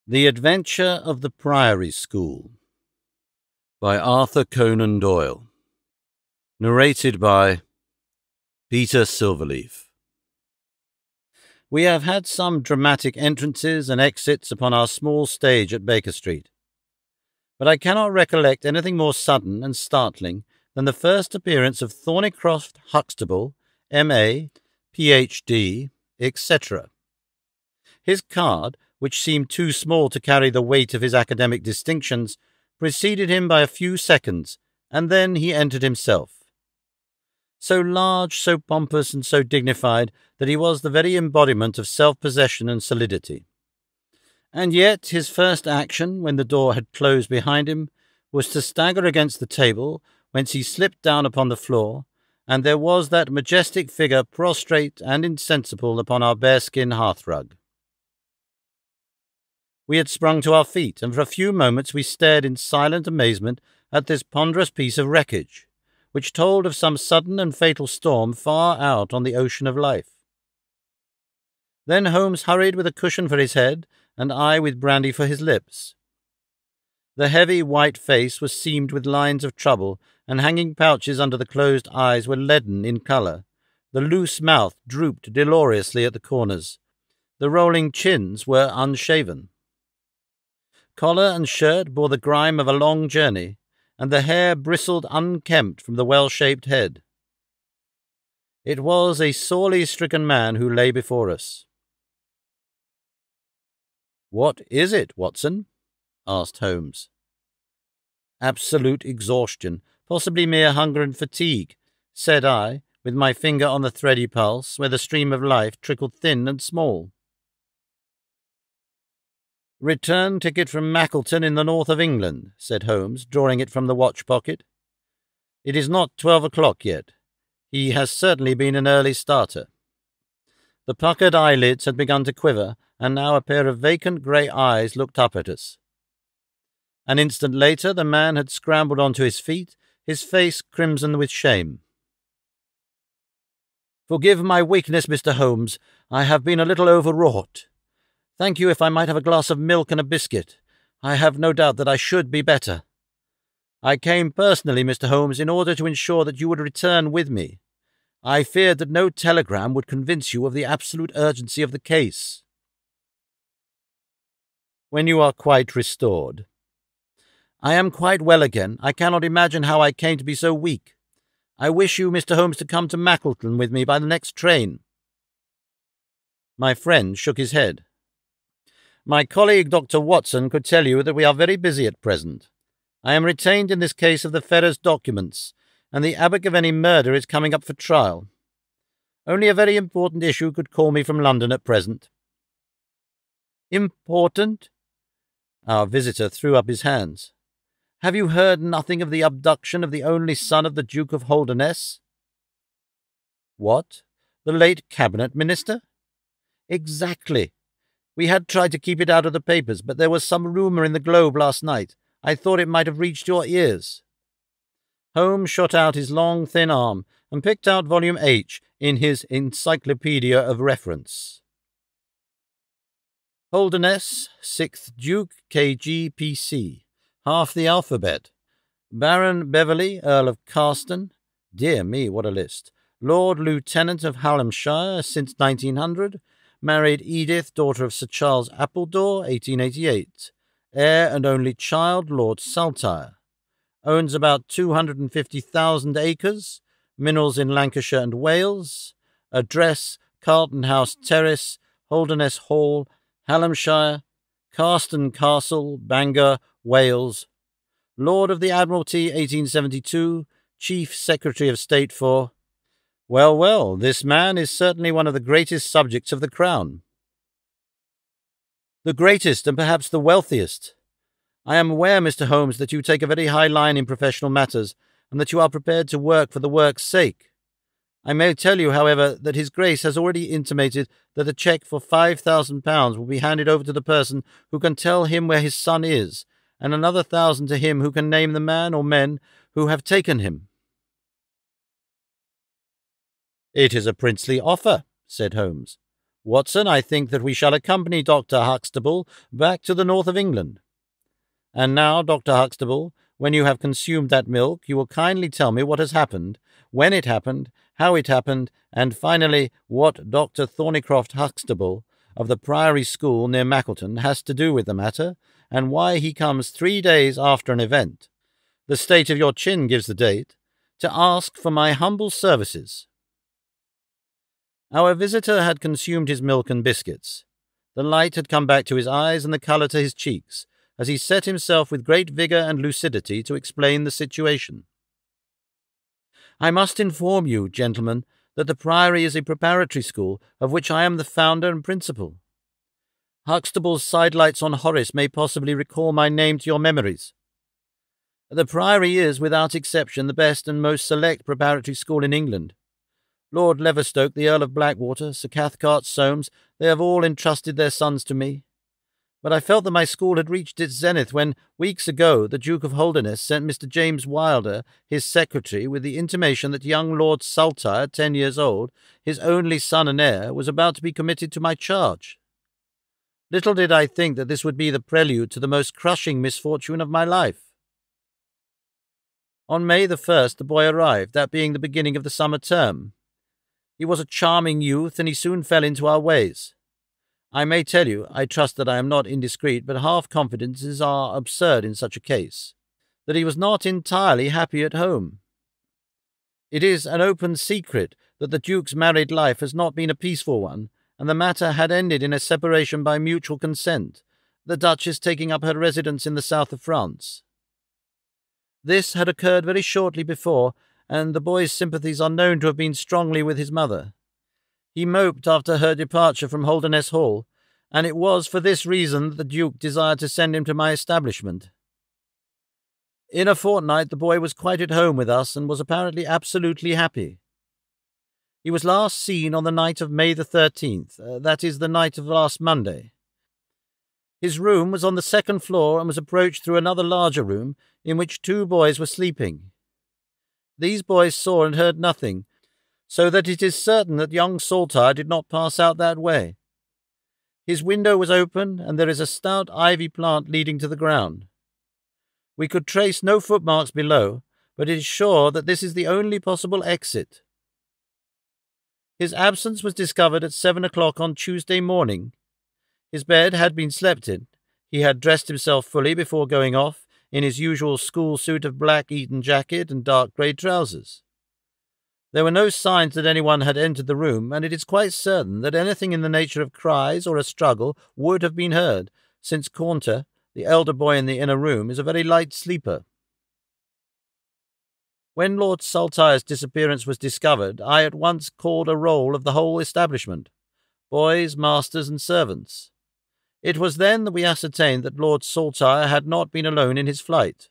The Adventure of the Priory School by Arthur Conan Doyle. Narrated by Peter Silverleaf. We have had some dramatic entrances and exits upon our small stage at Baker Street, but I cannot recollect anything more sudden and startling than the first appearance of Thornycroft Huxtable, M.A., Ph.D., etc. His card, which seemed too small to carry the weight of his academic distinctions, preceded him by a few seconds, and then he entered himself. So large, so pompous, and so dignified that he was the very embodiment of self-possession and solidity. And yet his first action, when the door had closed behind him, was to stagger against the table, whence he slipped down upon the floor, and there was that majestic figure prostrate and insensible upon our bearskin hearthrug. We had sprung to our feet, and for a few moments we stared in silent amazement at this ponderous piece of wreckage, which told of some sudden and fatal storm far out on the ocean of life. Then Holmes hurried with a cushion for his head, and I with brandy for his lips. The heavy white face was seamed with lines of trouble, and hanging pouches under the closed eyes were leaden in colour. The loose mouth drooped dolorously at the corners. The rolling chins were unshaven. Collar and shirt bore the grime of a long journey, and the hair bristled unkempt from the well-shaped head. It was a sorely stricken man who lay before us. "What is it, Watson?" asked Holmes. "Absolute exhaustion, possibly mere hunger and fatigue," said I, with my finger on the thready pulse, where the stream of life trickled thin and small. "Return ticket from Mackleton in the north of England," said Holmes, drawing it from the watch-pocket. "It is not 12 o'clock yet. He has certainly been an early starter." The puckered eyelids had begun to quiver, and now a pair of vacant grey eyes looked up at us. An instant later the man had scrambled onto his feet, his face crimson with shame. "Forgive my weakness, Mr. Holmes. I have been a little overwrought. Thank you if I might have a glass of milk and a biscuit. I have no doubt that I should be better. I came personally, Mr. Holmes, in order to ensure that you would return with me. I feared that no telegram would convince you of the absolute urgency of the case." "When you are quite restored." "I am quite well again. I cannot imagine how I came to be so weak. I wish you, Mr. Holmes, to come to Mackleton with me by the next train." My friend shook his head. "My colleague, Dr. Watson, could tell you that we are very busy at present. I am retained in this case of the Ferrers documents, and the Abergavenny murder is coming up for trial. Only a very important issue could call me from London at present." "Important?" Our visitor threw up his hands. "Have you heard nothing of the abduction of the only son of the Duke of Holdernesse?" "What? The late cabinet minister?" "Exactly. We had tried to keep it out of the papers, but there was some rumour in the Globe last night. I thought it might have reached your ears." Holmes shot out his long, thin arm and picked out volume H in his Encyclopedia of Reference. "Holdernesse, 6th Duke, K.G., P.C. Half the alphabet. Baron Beverley, Earl of Carston. Dear me, what a list. Lord Lieutenant of Hallamshire since 1900. Married Edith, daughter of Sir Charles Appledore, 1888. Heir and only child, Lord Saltire. Owns about 250,000 acres. Minerals in Lancashire and Wales. Address, Carlton House Terrace, Holdernesse Hall, Hallamshire. Carston Castle, Bangor, Wales. Lord of the Admiralty, 1872. Chief Secretary of State for... Well, well, this man is certainly one of the greatest subjects of the Crown." "The greatest, and perhaps the wealthiest. I am aware, Mr. Holmes, that you take a very high line in professional matters, and that you are prepared to work for the work's sake. I may tell you, however, that His Grace has already intimated that a cheque for £5,000 will be handed over to the person who can tell him where his son is, and another 1,000 to him who can name the man or men who have taken him." "It is a princely offer," said Holmes. Watson, I think that we shall accompany Dr. Huxtable back to the north of England. And now, Dr. Huxtable, when you have consumed that milk, you will kindly tell me what has happened, when it happened, how it happened, and finally what Dr. Thornycroft Huxtable of the Priory School near Mackleton has to do with the matter, and why he comes 3 days after an event — the state of your chin gives the date — to ask for my humble services. Our visitor had consumed his milk and biscuits. The light had come back to his eyes and the colour to his cheeks, as he set himself with great vigour and lucidity to explain the situation. I must inform you, gentlemen, that the Priory is a preparatory school of which I am the founder and principal. Huxtable's sidelights on Horace may possibly recall my name to your memories. The Priory is, without exception, the best and most select preparatory school in England. Lord Leverstoke, the Earl of Blackwater, Sir Cathcart Soames, they have all entrusted their sons to me. But I felt that my school had reached its zenith when, weeks ago, the Duke of Holderness sent Mr. James Wilder, his secretary, with the intimation that young Lord Saltire, 10 years old, his only son and heir, was about to be committed to my charge. Little did I think that this would be the prelude to the most crushing misfortune of my life. On May the 1st the boy arrived, that being the beginning of the summer term. He was a charming youth, and he soon fell into our ways. I may tell you, I trust that I am not indiscreet, but half-confidences are absurd in such a case, that he was not entirely happy at home. It is an open secret that the Duke's married life has not been a peaceful one, and the matter had ended in a separation by mutual consent, the Duchess taking up her residence in the south of France. This had occurred very shortly before, and the boy's sympathies are known to have been strongly with his mother. He moped after her departure from Holderness Hall, and it was for this reason that the Duke desired to send him to my establishment. In a fortnight the boy was quite at home with us, and was apparently absolutely happy. He was last seen on the night of May the 13th, that is, the night of last Monday. His room was on the second floor, and was approached through another larger room, in which 2 boys were sleeping. These boys saw and heard nothing, so that it is certain that young Saltire did not pass out that way. His window was open, and there is a stout ivy plant leading to the ground. We could trace no footmarks below, but it is sure that this is the only possible exit. His absence was discovered at 7 o'clock on Tuesday morning. His bed had been slept in. He had dressed himself fully before going off, in his usual school suit of black Eton jacket and dark grey trousers. There were no signs that anyone had entered the room, and it is quite certain that anything in the nature of cries or a struggle would have been heard, since Caunter, the elder boy in the inner room, is a very light sleeper. When Lord Saltire's disappearance was discovered, I at once called a roll of the whole establishment, boys, masters, and servants. It was then that we ascertained that Lord Saltire had not been alone in his flight.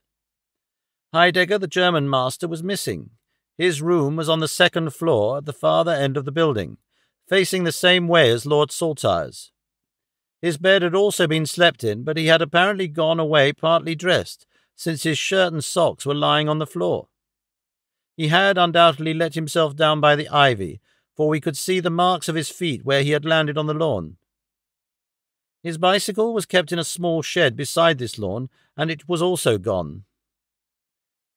Heidegger, the German master, was missing. His room was on the second floor at the farther end of the building, facing the same way as Lord Saltire's. His bed had also been slept in, but he had apparently gone away partly dressed, since his shirt and socks were lying on the floor. He had undoubtedly let himself down by the ivy, for we could see the marks of his feet where he had landed on the lawn. His bicycle was kept in a small shed beside this lawn, and it was also gone.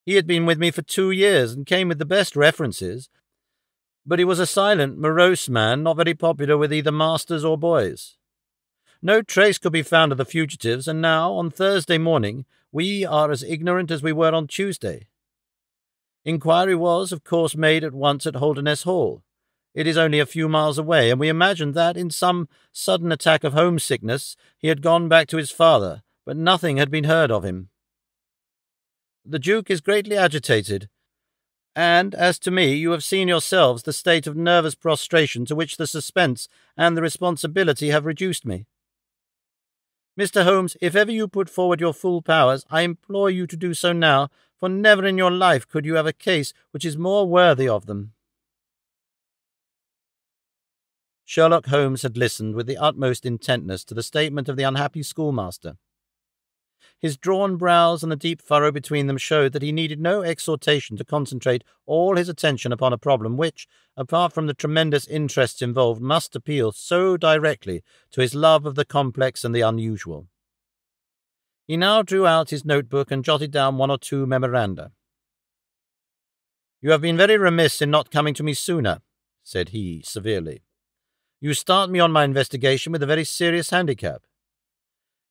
He had been with me for 2 years, and came with the best references, but he was a silent, morose man, not very popular with either masters or boys. No trace could be found of the fugitives, and now, on Thursday morning, we are as ignorant as we were on Tuesday. Inquiry was, of course, made at once at Holderness Hall. It is only a few miles away, and we imagined that, in some sudden attack of homesickness, he had gone back to his father, but nothing had been heard of him. The Duke is greatly agitated, and, as to me, you have seen yourselves the state of nervous prostration to which the suspense and the responsibility have reduced me. Mr. Holmes, if ever you put forward your full powers, I implore you to do so now, for never in your life could you have a case which is more worthy of them. Sherlock Holmes had listened with the utmost intentness to the statement of the unhappy schoolmaster. His drawn brows and the deep furrow between them showed that he needed no exhortation to concentrate all his attention upon a problem which, apart from the tremendous interests involved, must appeal so directly to his love of the complex and the unusual. He now drew out his notebook and jotted down one or two memoranda. "You have been very remiss in not coming to me sooner," said he severely. "You start me on my investigation with a very serious handicap.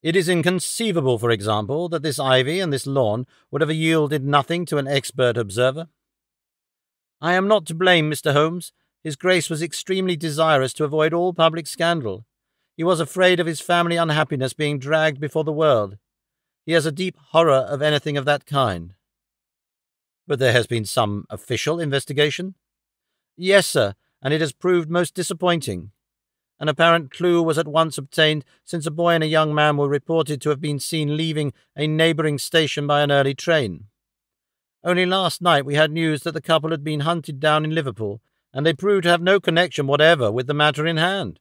It is inconceivable, for example, that this ivy and this lawn would have yielded nothing to an expert observer. I am not to blame, Mr. Holmes. His Grace was extremely desirous to avoid all public scandal. He was afraid of his family unhappiness being dragged before the world. He has a deep horror of anything of that kind." "But there has been some official investigation?" "Yes, sir, and it has proved most disappointing. An apparent clue was at once obtained, since a boy and a young man were reported to have been seen leaving a neighbouring station by an early train. Only last night we had news that the couple had been hunted down in Liverpool, and they proved to have no connection whatever with the matter in hand.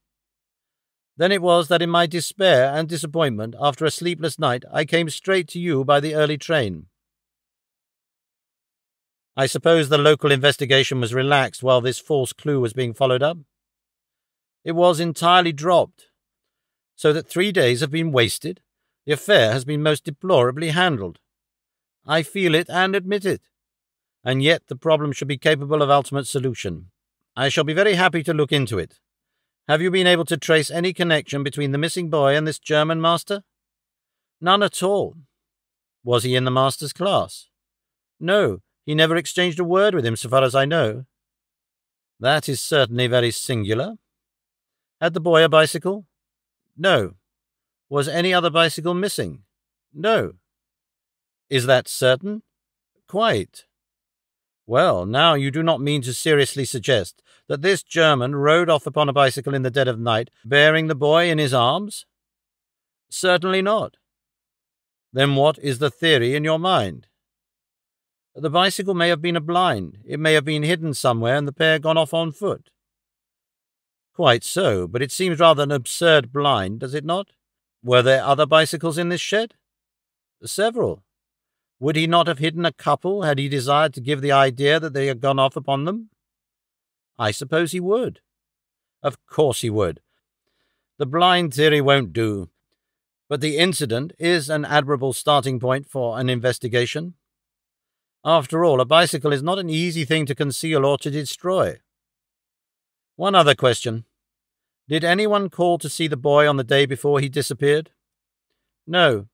Then it was that in my despair and disappointment, after a sleepless night, I came straight to you by the early train." "I suppose the local investigation was relaxed while this false clue was being followed up?" "It was entirely dropped, so that 3 days have been wasted. The affair has been most deplorably handled. I feel it and admit it. And yet the problem should be capable of ultimate solution. I shall be very happy to look into it. Have you been able to trace any connection between the missing boy and this German master?" "None at all." "Was he in the master's class?" "No, he never exchanged a word with him so far as I know." "That is certainly very singular. Had the boy a bicycle?" "No." "Was any other bicycle missing?" "No." "Is that certain?" "Quite." "Well, now you do not mean to seriously suggest that this German rode off upon a bicycle in the dead of night, bearing the boy in his arms?" "Certainly not." "Then what is the theory in your mind?" "The bicycle may have been a blind. It may have been hidden somewhere and the pair gone off on foot." "Quite so, but it seems rather an absurd blind, does it not? Were there other bicycles in this shed?" "Several." "Would he not have hidden a couple had he desired to give the idea that they had gone off upon them?" "I suppose he would." "Of course he would. The blind theory won't do, but the incident is an admirable starting point for an investigation. After all, a bicycle is not an easy thing to conceal or to destroy. One other question. Did anyone call to see the boy on the day before he disappeared?" "No."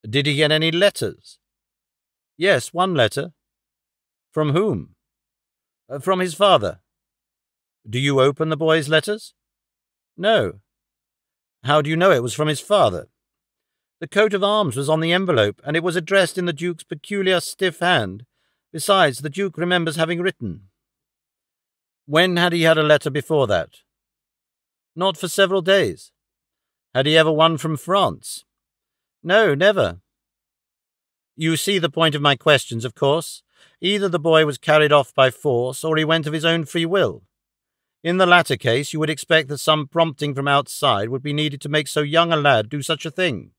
"Did he get any letters?" "Yes, one letter." "From whom?" "From his father." "Do you open the boy's letters?" "No." "How do you know it was from his father?" "The coat of arms was on the envelope, and it was addressed in the Duke's peculiar stiff hand. Besides, the Duke remembers having written." "When had he had a letter before that?" "Not for several days." "Had he ever one from France?" "No, never." "You see the point of my questions, of course. Either the boy was carried off by force, or he went of his own free will. In the latter case, you would expect that some prompting from outside would be needed to make so young a lad do such a thing.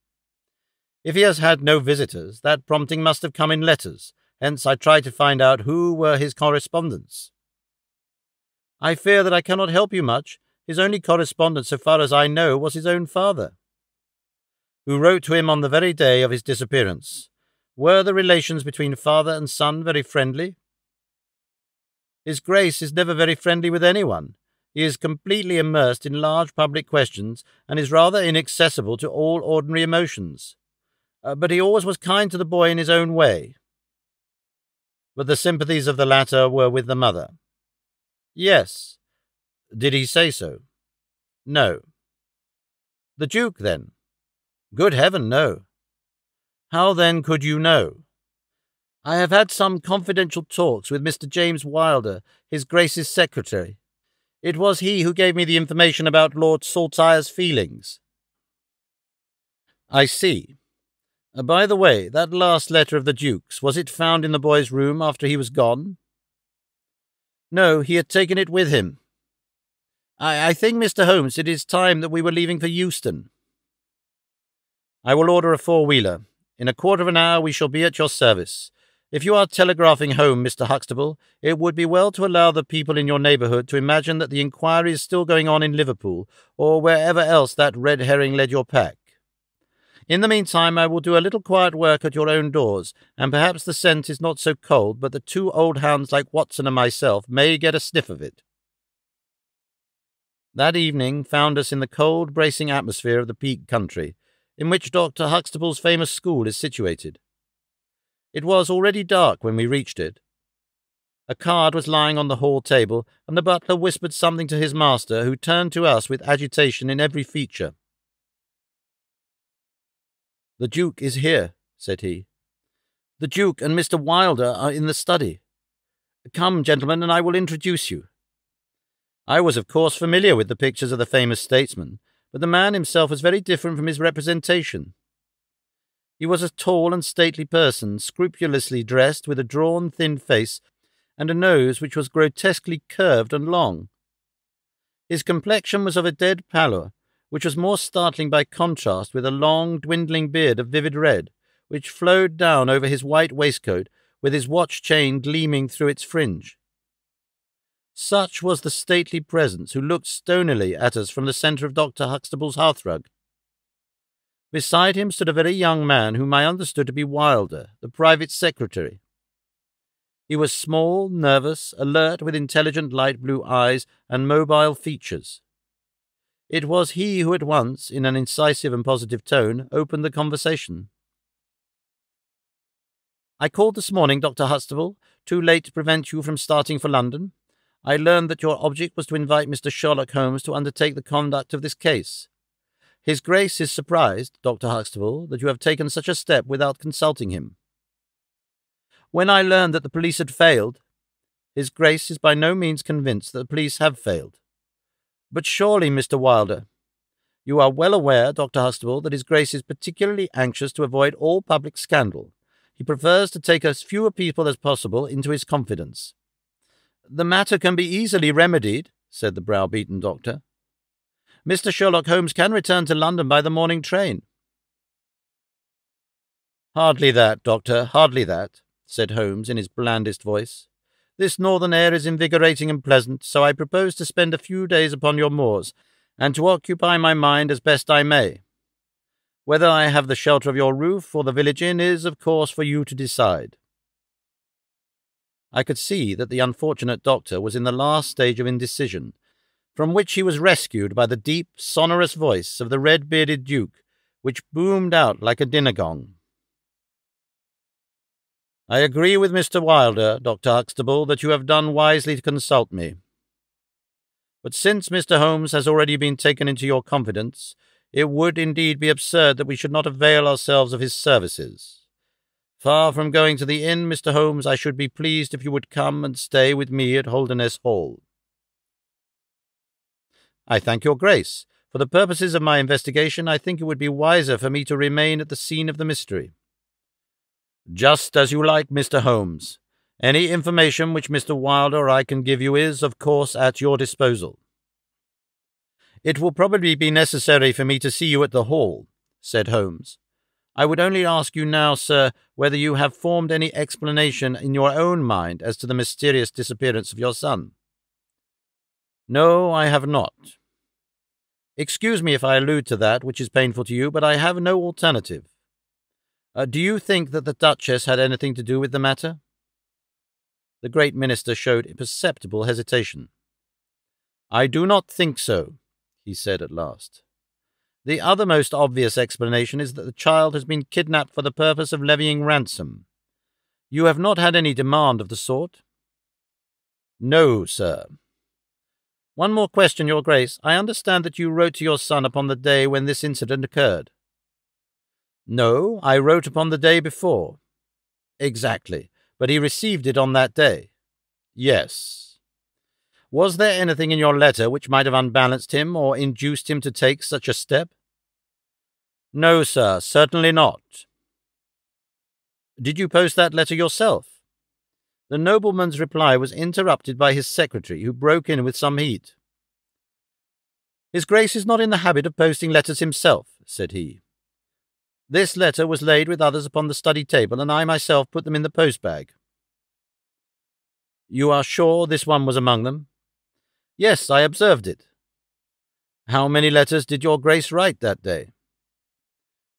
If he has had no visitors, that prompting must have come in letters, hence I tried to find out who were his correspondents." "I fear that I cannot help you much. His only correspondent, so far as I know, was his own father." "Who wrote to him on the very day of his disappearance. Were the relations between father and son very friendly?" "His Grace is never very friendly with anyone. He is completely immersed in large public questions, and is rather inaccessible to all ordinary emotions. But he always was kind to the boy in his own way." "But the sympathies of the latter were with the mother?" "Yes." "Did he say so?" "No." "The Duke, then?" "Good heaven, no." "How, then, could you know?" "I have had some confidential talks with Mr. James Wilder, his Grace's secretary. It was he who gave me the information about Lord Saltire's feelings." "I see. By the way, that last letter of the Duke's, was it found in the boy's room after he was gone?" "No, he had taken it with him. I think, Mr. Holmes, it is time that we were leaving for Euston." I will order a four-wheeler. In a quarter of an hour we shall be at your service. If you are telegraphing home, Mr. Huxtable, it would be well to allow the people in your neighbourhood to imagine that the inquiry is still going on in Liverpool, or wherever else that red herring led your pack. In the meantime, I will do a little quiet work at your own doors, and perhaps the scent is not so cold, but the two old hounds like Watson and myself may get a sniff of it. That evening found us in the cold, bracing atmosphere of the Peak Country, in which Dr. Huxtable's famous school is situated. It was already dark when we reached it. A card was lying on the hall table, and the butler whispered something to his master, who turned to us with agitation in every feature. "The Duke is here," said he. "The Duke and Mr. Wilder are in the study. Come, gentlemen, and I will introduce you." I was, of course, familiar with the pictures of the famous statesman, but the man himself was very different from his representation. He was a tall and stately person, scrupulously dressed, with a drawn, thin face, and a nose which was grotesquely curved and long. His complexion was of a dead pallor, which was more startling by contrast with a long, dwindling beard of vivid red, which flowed down over his white waistcoat, with his watch-chain gleaming through its fringe. Such was the stately presence who looked stonily at us from the centre of Dr. Huxtable's hearthrug. Beside him stood a very young man whom I understood to be Wilder, the private secretary. He was small, nervous, alert, with intelligent light blue eyes and mobile features. It was he who at once, in an incisive and positive tone, opened the conversation. "I called this morning, Dr. Huxtable, too late to prevent you from starting for London. I learned that your object was to invite Mr. Sherlock Holmes to undertake the conduct of this case. His Grace is surprised, Dr. Huxtable, that you have taken such a step without consulting him. When I learned that the police had failed, His Grace is by no means convinced that the police have failed. But surely, Mr. Wilder, you are well aware, Dr. Huxtable, that His Grace is particularly anxious to avoid all public scandal. He prefers to take as fewer people as possible into his confidence." "The matter can be easily remedied," said the browbeaten doctor. "Mr. Sherlock Holmes can return to London by the morning train." "Hardly that, Doctor, hardly that," said Holmes in his blandest voice. "This northern air is invigorating and pleasant, so I propose to spend a few days upon your moors, and to occupy my mind as best I may. Whether I have the shelter of your roof or the village inn is, of course, for you to decide." I could see that the unfortunate doctor was in the last stage of indecision, from which he was rescued by the deep, sonorous voice of the red-bearded Duke, which boomed out like a dinner gong. "I agree with Mr. Wilder, Dr. Huxtable, that you have done wisely to consult me. But since Mr. Holmes has already been taken into your confidence, it would indeed be absurd that we should not avail ourselves of his services. Far from going to the inn, Mr. Holmes, I should be pleased if you would come and stay with me at Holderness Hall." "I thank your Grace. For the purposes of my investigation, I think it would be wiser for me to remain at the scene of the mystery." "Just as you like, Mr. Holmes. Any information which Mr. Wilder or I can give you is, of course, at your disposal." "It will probably be necessary for me to see you at the Hall," said Holmes. "I would only ask you now, sir, whether you have formed any explanation in your own mind as to the mysterious disappearance of your son." "No, I have not. Excuse me if I allude to that which is painful to you, but I have no alternative. Do you think that the Duchess had anything to do with the matter?" The great minister showed imperceptible hesitation. "I do not think so," he said at last. "The other most obvious explanation is that the child has been kidnapped for the purpose of levying ransom. You have not had any demand of the sort?" "No, sir." "One more question, Your Grace. I understand that you wrote to your son upon the day when this incident occurred." "No, I wrote upon the day before." "Exactly. But he received it on that day?" "Yes." "Was there anything in your letter which might have unbalanced him or induced him to take such a step?" "No, sir, certainly not." "Did you post that letter yourself?" The nobleman's reply was interrupted by his secretary, who broke in with some heat. "His Grace is not in the habit of posting letters himself," said he. This letter was laid with others upon the study table, and I myself put them in the post-bag." "You are sure this one was among them?" "Yes, I observed it." "How many letters did your Grace write that day?"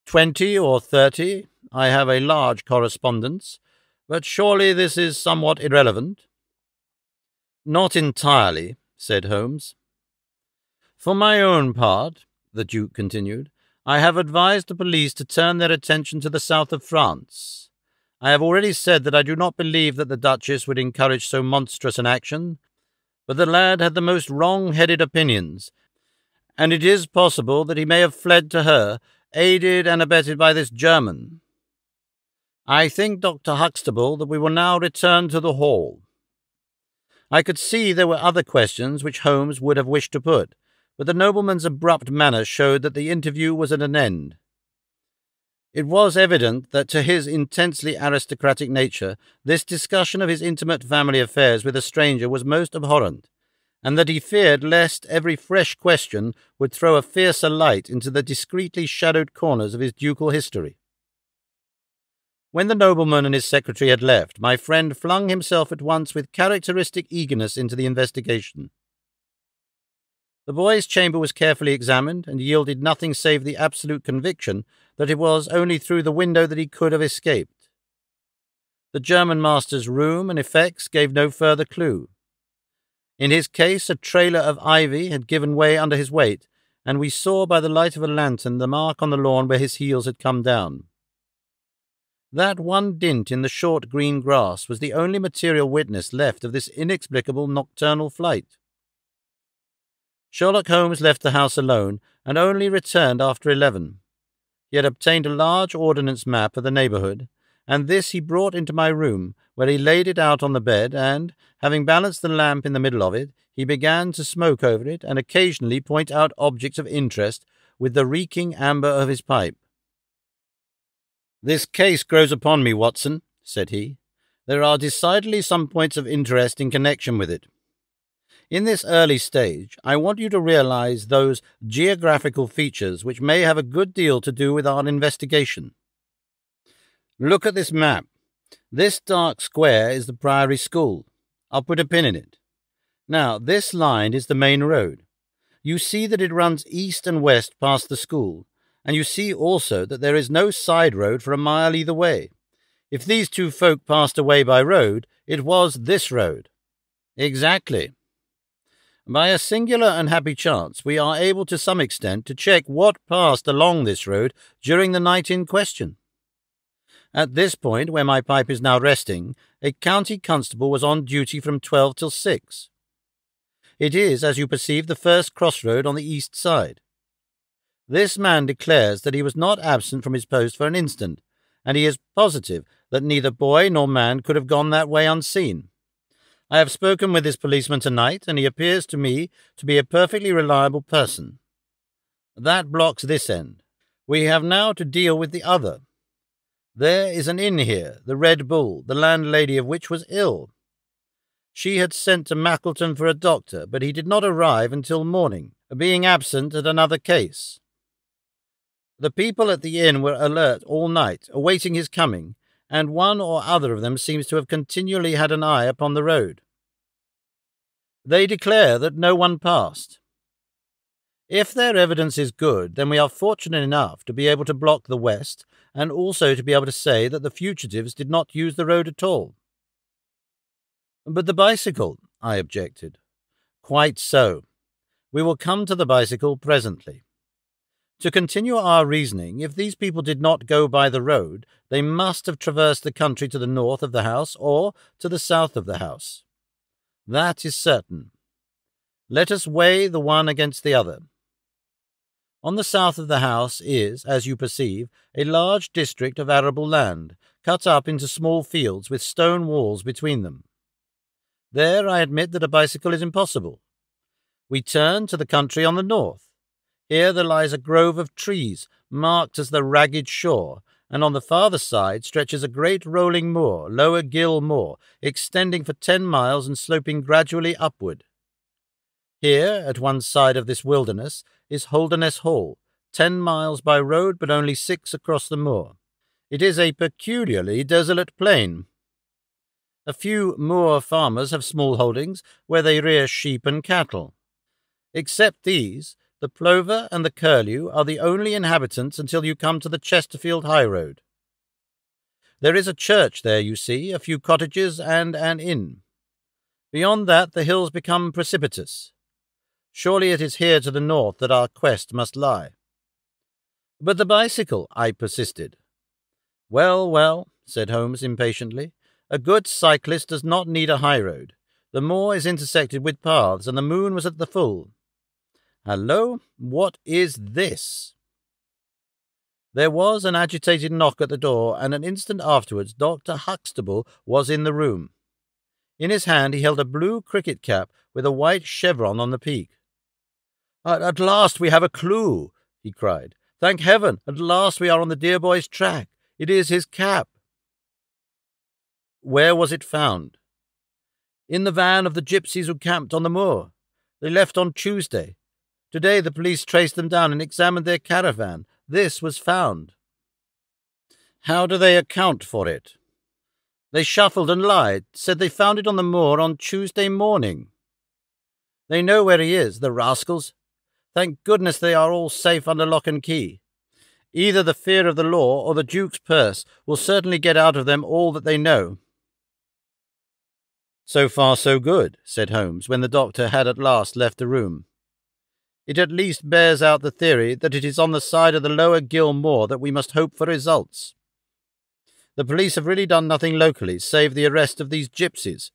20 or 30. I have a large correspondence, but surely this is somewhat irrelevant." "Not entirely," said Holmes. "For my own part," the Duke continued, "I have advised the police to turn their attention to the south of France. I have already said that I do not believe that the Duchess would encourage so monstrous an action, but the lad had the most wrong-headed opinions, and it is possible that he may have fled to her, aided and abetted by this German. I think, Dr. Huxtable, that we will now return to the hall." I could see there were other questions which Holmes would have wished to put, but the nobleman's abrupt manner showed that the interview was at an end. It was evident that to his intensely aristocratic nature this discussion of his intimate family affairs with a stranger was most abhorrent, and that he feared lest every fresh question would throw a fiercer light into the discreetly shadowed corners of his ducal history. When the nobleman and his secretary had left, my friend flung himself at once with characteristic eagerness into the investigation. The boy's chamber was carefully examined, and yielded nothing save the absolute conviction that it was only through the window that he could have escaped. The German master's room and effects gave no further clue. In his case, a trailer of ivy had given way under his weight, and we saw by the light of a lantern the mark on the lawn where his heels had come down. That one dint in the short green grass was the only material witness left of this inexplicable nocturnal flight. Sherlock Holmes left the house alone, and only returned after 11. He had obtained a large ordnance map of the neighbourhood, and this he brought into my room, where he laid it out on the bed, and, having balanced the lamp in the middle of it, he began to smoke over it, and occasionally point out objects of interest with the reeking amber of his pipe. "This case grows upon me, Watson," said he. "There are decidedly some points of interest in connection with it. In this early stage, I want you to realize those geographical features which may have a good deal to do with our investigation. Look at this map. This dark square is the Priory School. I'll put a pin in it. Now, this line is the main road. You see that it runs east and west past the school, and you see also that there is no side road for a mile either way. If these two folk passed away by road, it was this road." "Exactly. By a singular and happy chance, we are able to some extent to check what passed along this road during the night in question. At this point, where my pipe is now resting, a county constable was on duty from 12 till 6. It is, as you perceive, the first crossroad on the east side. This man declares that he was not absent from his post for an instant, and he is positive that neither boy nor man could have gone that way unseen. I have spoken with this policeman tonight, and he appears to me to be a perfectly reliable person. That blocks this end. We have now to deal with the other. There is an inn here, the Red Bull, the landlady of which was ill. She had sent to Mackleton for a doctor, but he did not arrive until morning, being absent at another case. The people at the inn were alert all night, awaiting his coming, and one or other of them seems to have continually had an eye upon the road. They declare that no one passed. If their evidence is good, then we are fortunate enough to be able to block the west, and also to be able to say that the fugitives did not use the road at all." "But the bicycle," I objected. "Quite so. We will come to the bicycle presently. To continue our reasoning, if these people did not go by the road, they must have traversed the country to the north of the house or to the south of the house. That is certain. Let us weigh the one against the other. On the south of the house is, as you perceive, a large district of arable land, cut up into small fields with stone walls between them. There I admit that a bicycle is impossible. We turn to the country on the north. Here there lies a grove of trees, marked as the Ragged Shore, and on the farther side stretches a great rolling moor, Lower Gill Moor, extending for 10 miles and sloping gradually upward. Here, at one side of this wilderness, is Holderness Hall, 10 miles by road, but only 6 across the moor. It is a peculiarly desolate plain. A few moor farmers have small holdings where they rear sheep and cattle. Except these, the plover and the curlew are the only inhabitants until you come to the Chesterfield high road. There is a church there, you see, a few cottages and an inn. Beyond that the hills become precipitous. Surely it is here to the north that our quest must lie. But the bicycle, I persisted. Well, well, said Holmes impatiently, a good cyclist does not need a high road. The moor is intersected with paths, and the moon was at the full. Hallo, what is this? There was an agitated knock at the door, and an instant afterwards Dr. Huxtable was in the room. In his hand he held a blue cricket cap with a white chevron on the peak. At last we have a clue, he cried. Thank heaven, at last we are on the dear boy's track. It is his cap. Where was it found? In the van of the gypsies who camped on the moor. They left on Tuesday. Today the police traced them down and examined their caravan. This was found. How do they account for it? They shuffled and lied, said they found it on the moor on Tuesday morning. They know where he is, the rascals. Thank goodness they are all safe under lock and key. Either the fear of the law or the Duke's purse will certainly get out of them all that they know. So far so good, said Holmes, when the doctor had at last left the room. It at least bears out the theory that it is on the side of the lower Gill Moor that we must hope for results. The police have really done nothing locally, save the arrest of these gypsies.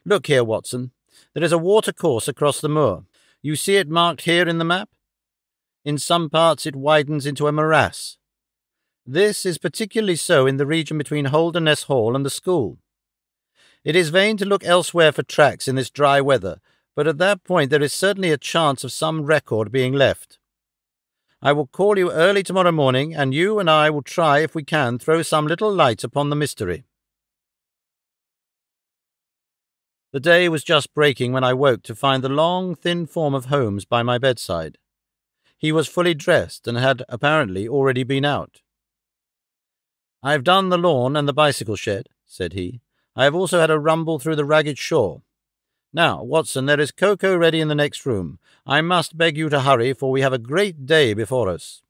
Look here, Watson. There is a watercourse across the moor. You see it marked here in the map? In some parts it widens into a morass. This is particularly so in the region between Holderness Hall and the school. It is vain to look elsewhere for tracks in this dry weather, but at that point there is certainly a chance of some record being left. I will call you early tomorrow morning, and you and I will try, if we can, throw some little light upon the mystery. The day was just breaking when I woke to find the long, thin form of Holmes by my bedside. He was fully dressed and had apparently already been out. I have done the lawn and the bicycle shed, said he. I have also had a rumble through the ragged shore. Now, Watson, there is cocoa ready in the next room. I must beg you to hurry, for we have a great day before us.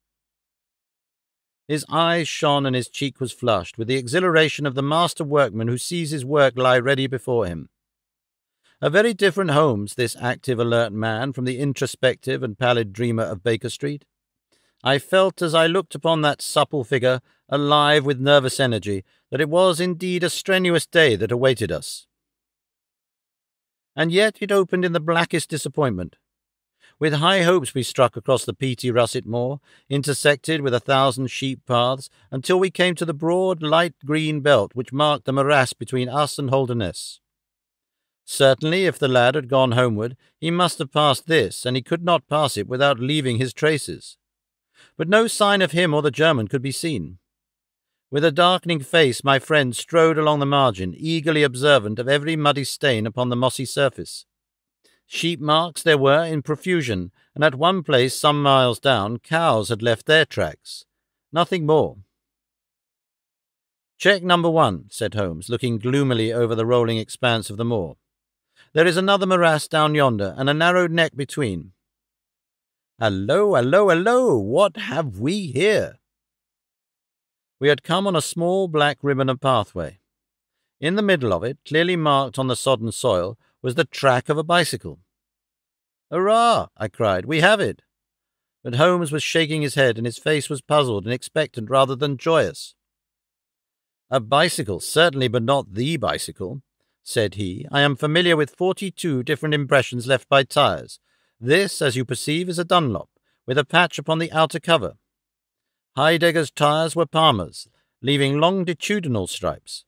His eyes shone and his cheek was flushed with the exhilaration of the master workman who sees his work lie ready before him. A very different Holmes, this active, alert man, from the introspective and pallid dreamer of Baker Street. I felt, as I looked upon that supple figure, alive with nervous energy, that it was indeed a strenuous day that awaited us. And yet it opened in the blackest disappointment. With high hopes we struck across the peaty russet moor, intersected with 1,000 sheep paths, until we came to the broad, light green belt which marked the morass between us and Holderness. Certainly, if the lad had gone homeward, he must have passed this, and he could not pass it without leaving his traces. But no sign of him or the German could be seen. With a darkening face, my friend strode along the margin, eagerly observant of every muddy stain upon the mossy surface. Sheep marks there were in profusion, and at one place, some miles down, cows had left their tracks. Nothing more. Check number 1, said Holmes, looking gloomily over the rolling expanse of the moor. There is another morass down yonder, and a narrow neck between. Hallo, hallo, hallo! What have we here? We had come on a small black ribbon of pathway. In the middle of it, clearly marked on the sodden soil, was the track of a bicycle. Hurrah! I cried. We have it! But Holmes was shaking his head, and his face was puzzled and expectant rather than joyous. A bicycle, certainly, but not the bicycle, said he. I am familiar with 42 different impressions left by tyres. This, as you perceive, is a Dunlop, with a patch upon the outer cover. Heidegger's tyres were Palmer's, leaving longitudinal stripes.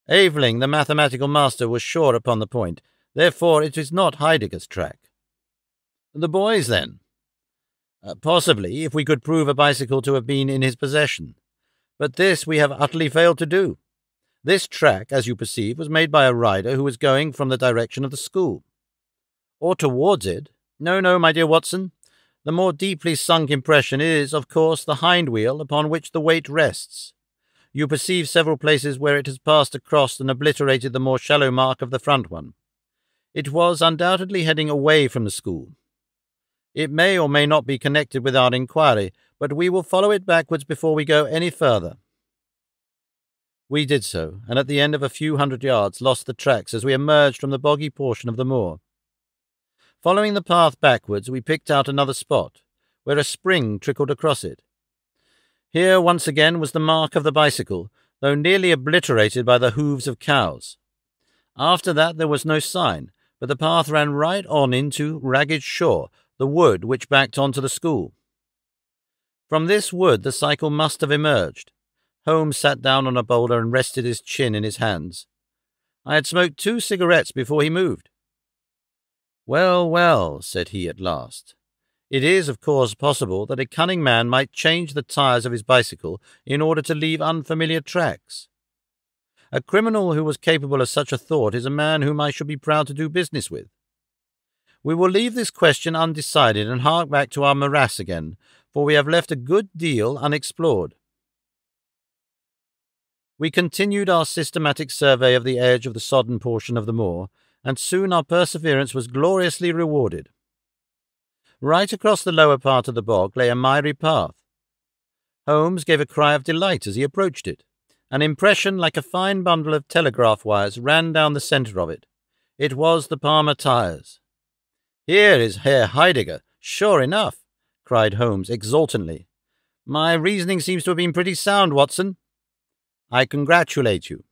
Aveling, the mathematical master, was sure upon the point. Therefore it is not Heidegger's track. The boy's, then? Possibly, if we could prove a bicycle to have been in his possession. But this we have utterly failed to do. This track, as you perceive, was made by a rider who was going from the direction of the school. Or towards it. No, my dear Watson. The more deeply sunk impression is, of course, the hind wheel upon which the weight rests. You perceive several places where it has passed across and obliterated the more shallow mark of the front one. It was undoubtedly heading away from the school. It may or may not be connected with our inquiry, but we will follow it backwards before we go any further." We did so, and at the end of a few 100 yards lost the tracks as we emerged from the boggy portion of the moor. Following the path backwards, we picked out another spot, where a spring trickled across it. Here once again was the mark of the bicycle, though nearly obliterated by the hooves of cows. After that there was no sign, but the path ran right on into Ragged Shaw, the wood which backed onto the school. From this wood the cycle must have emerged. Holmes sat down on a boulder and rested his chin in his hands. I had smoked 2 cigarettes before he moved. "Well, well," said he at last. "It is, of course, possible that a cunning man might change the tires of his bicycle in order to leave unfamiliar tracks. A criminal who was capable of such a thought is a man whom I should be proud to do business with. We will leave this question undecided and hark back to our morass again, for we have left a good deal unexplored." We continued our systematic survey of the edge of the sodden portion of the moor, and soon our perseverance was gloriously rewarded. Right across the lower part of the bog lay a miry path. Holmes gave a cry of delight as he approached it. An impression like a fine bundle of telegraph wires ran down the centre of it. It was the Palmer tires. "Here is Herr Heidegger, sure enough," cried Holmes exultantly. "My reasoning seems to have been pretty sound, Watson. I congratulate you.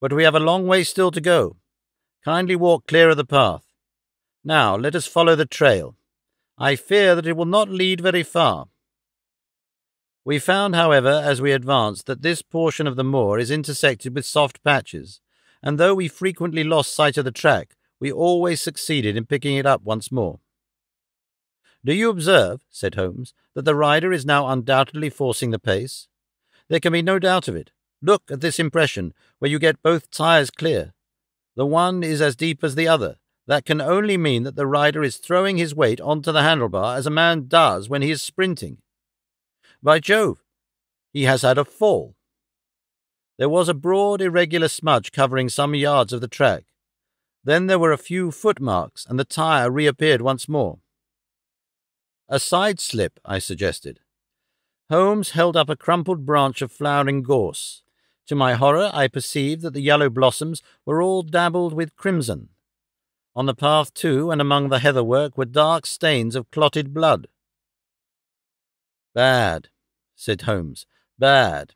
But we have a long way still to go. Kindly walk clear of the path. Now let us follow the trail. I fear that it will not lead very far." We found, however, as we advanced, that this portion of the moor is intersected with soft patches, and though we frequently lost sight of the track, we always succeeded in picking it up once more. "Do you observe," said Holmes, "that the rider is now undoubtedly forcing the pace? There can be no doubt of it. Look at this impression, where you get both tires clear. The one is as deep as the other. That can only mean that the rider is throwing his weight onto the handlebar as a man does when he is sprinting. By Jove, he has had a fall." There was a broad, irregular smudge covering some yards of the track. Then there were a few footmarks, and the tire reappeared once more. "A side slip," I suggested. Holmes held up a crumpled branch of flowering gorse. To my horror, I perceived that the yellow blossoms were all dabbled with crimson. On the path, too, and among the heatherwork, were dark stains of clotted blood. "Bad," said Holmes. "Bad.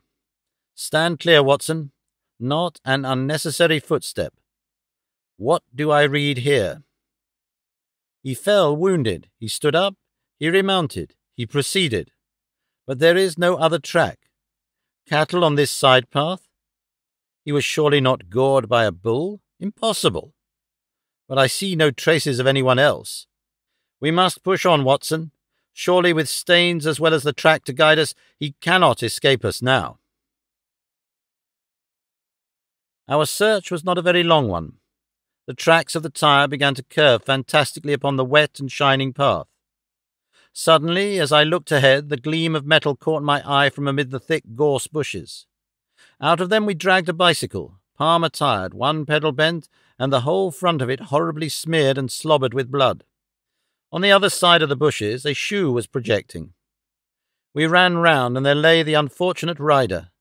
Stand clear, Watson. Not an unnecessary footstep. What do I read here?" He fell wounded. He stood up. He remounted. He proceeded. But there is no other track. Cattle on this side path? He was surely not gored by a bull? Impossible. But I see no traces of anyone else. We must push on, Watson. Surely with stains as well as the track to guide us, he cannot escape us now. Our search was not a very long one. The tracks of the tire began to curve fantastically upon the wet and shining path. Suddenly, as I looked ahead, the gleam of metal caught my eye from amid the thick gorse bushes. Out of them we dragged a bicycle, Palmer tired, one pedal bent, and the whole front of it horribly smeared and slobbered with blood. On the other side of the bushes a shoe was projecting. We ran round, and there lay the unfortunate rider.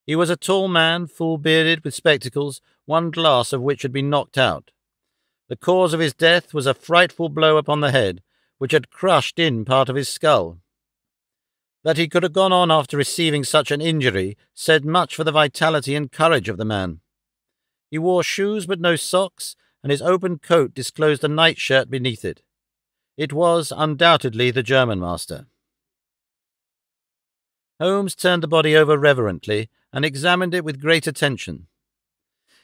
He was a tall man, full-bearded, with spectacles, one glass of which had been knocked out. The cause of his death was a frightful blow upon the head, which had crushed in part of his skull. That he could have gone on after receiving such an injury said much for the vitality and courage of the man. He wore shoes but no socks, and his open coat disclosed a nightshirt beneath it. It was undoubtedly the German master. Holmes turned the body over reverently and examined it with great attention.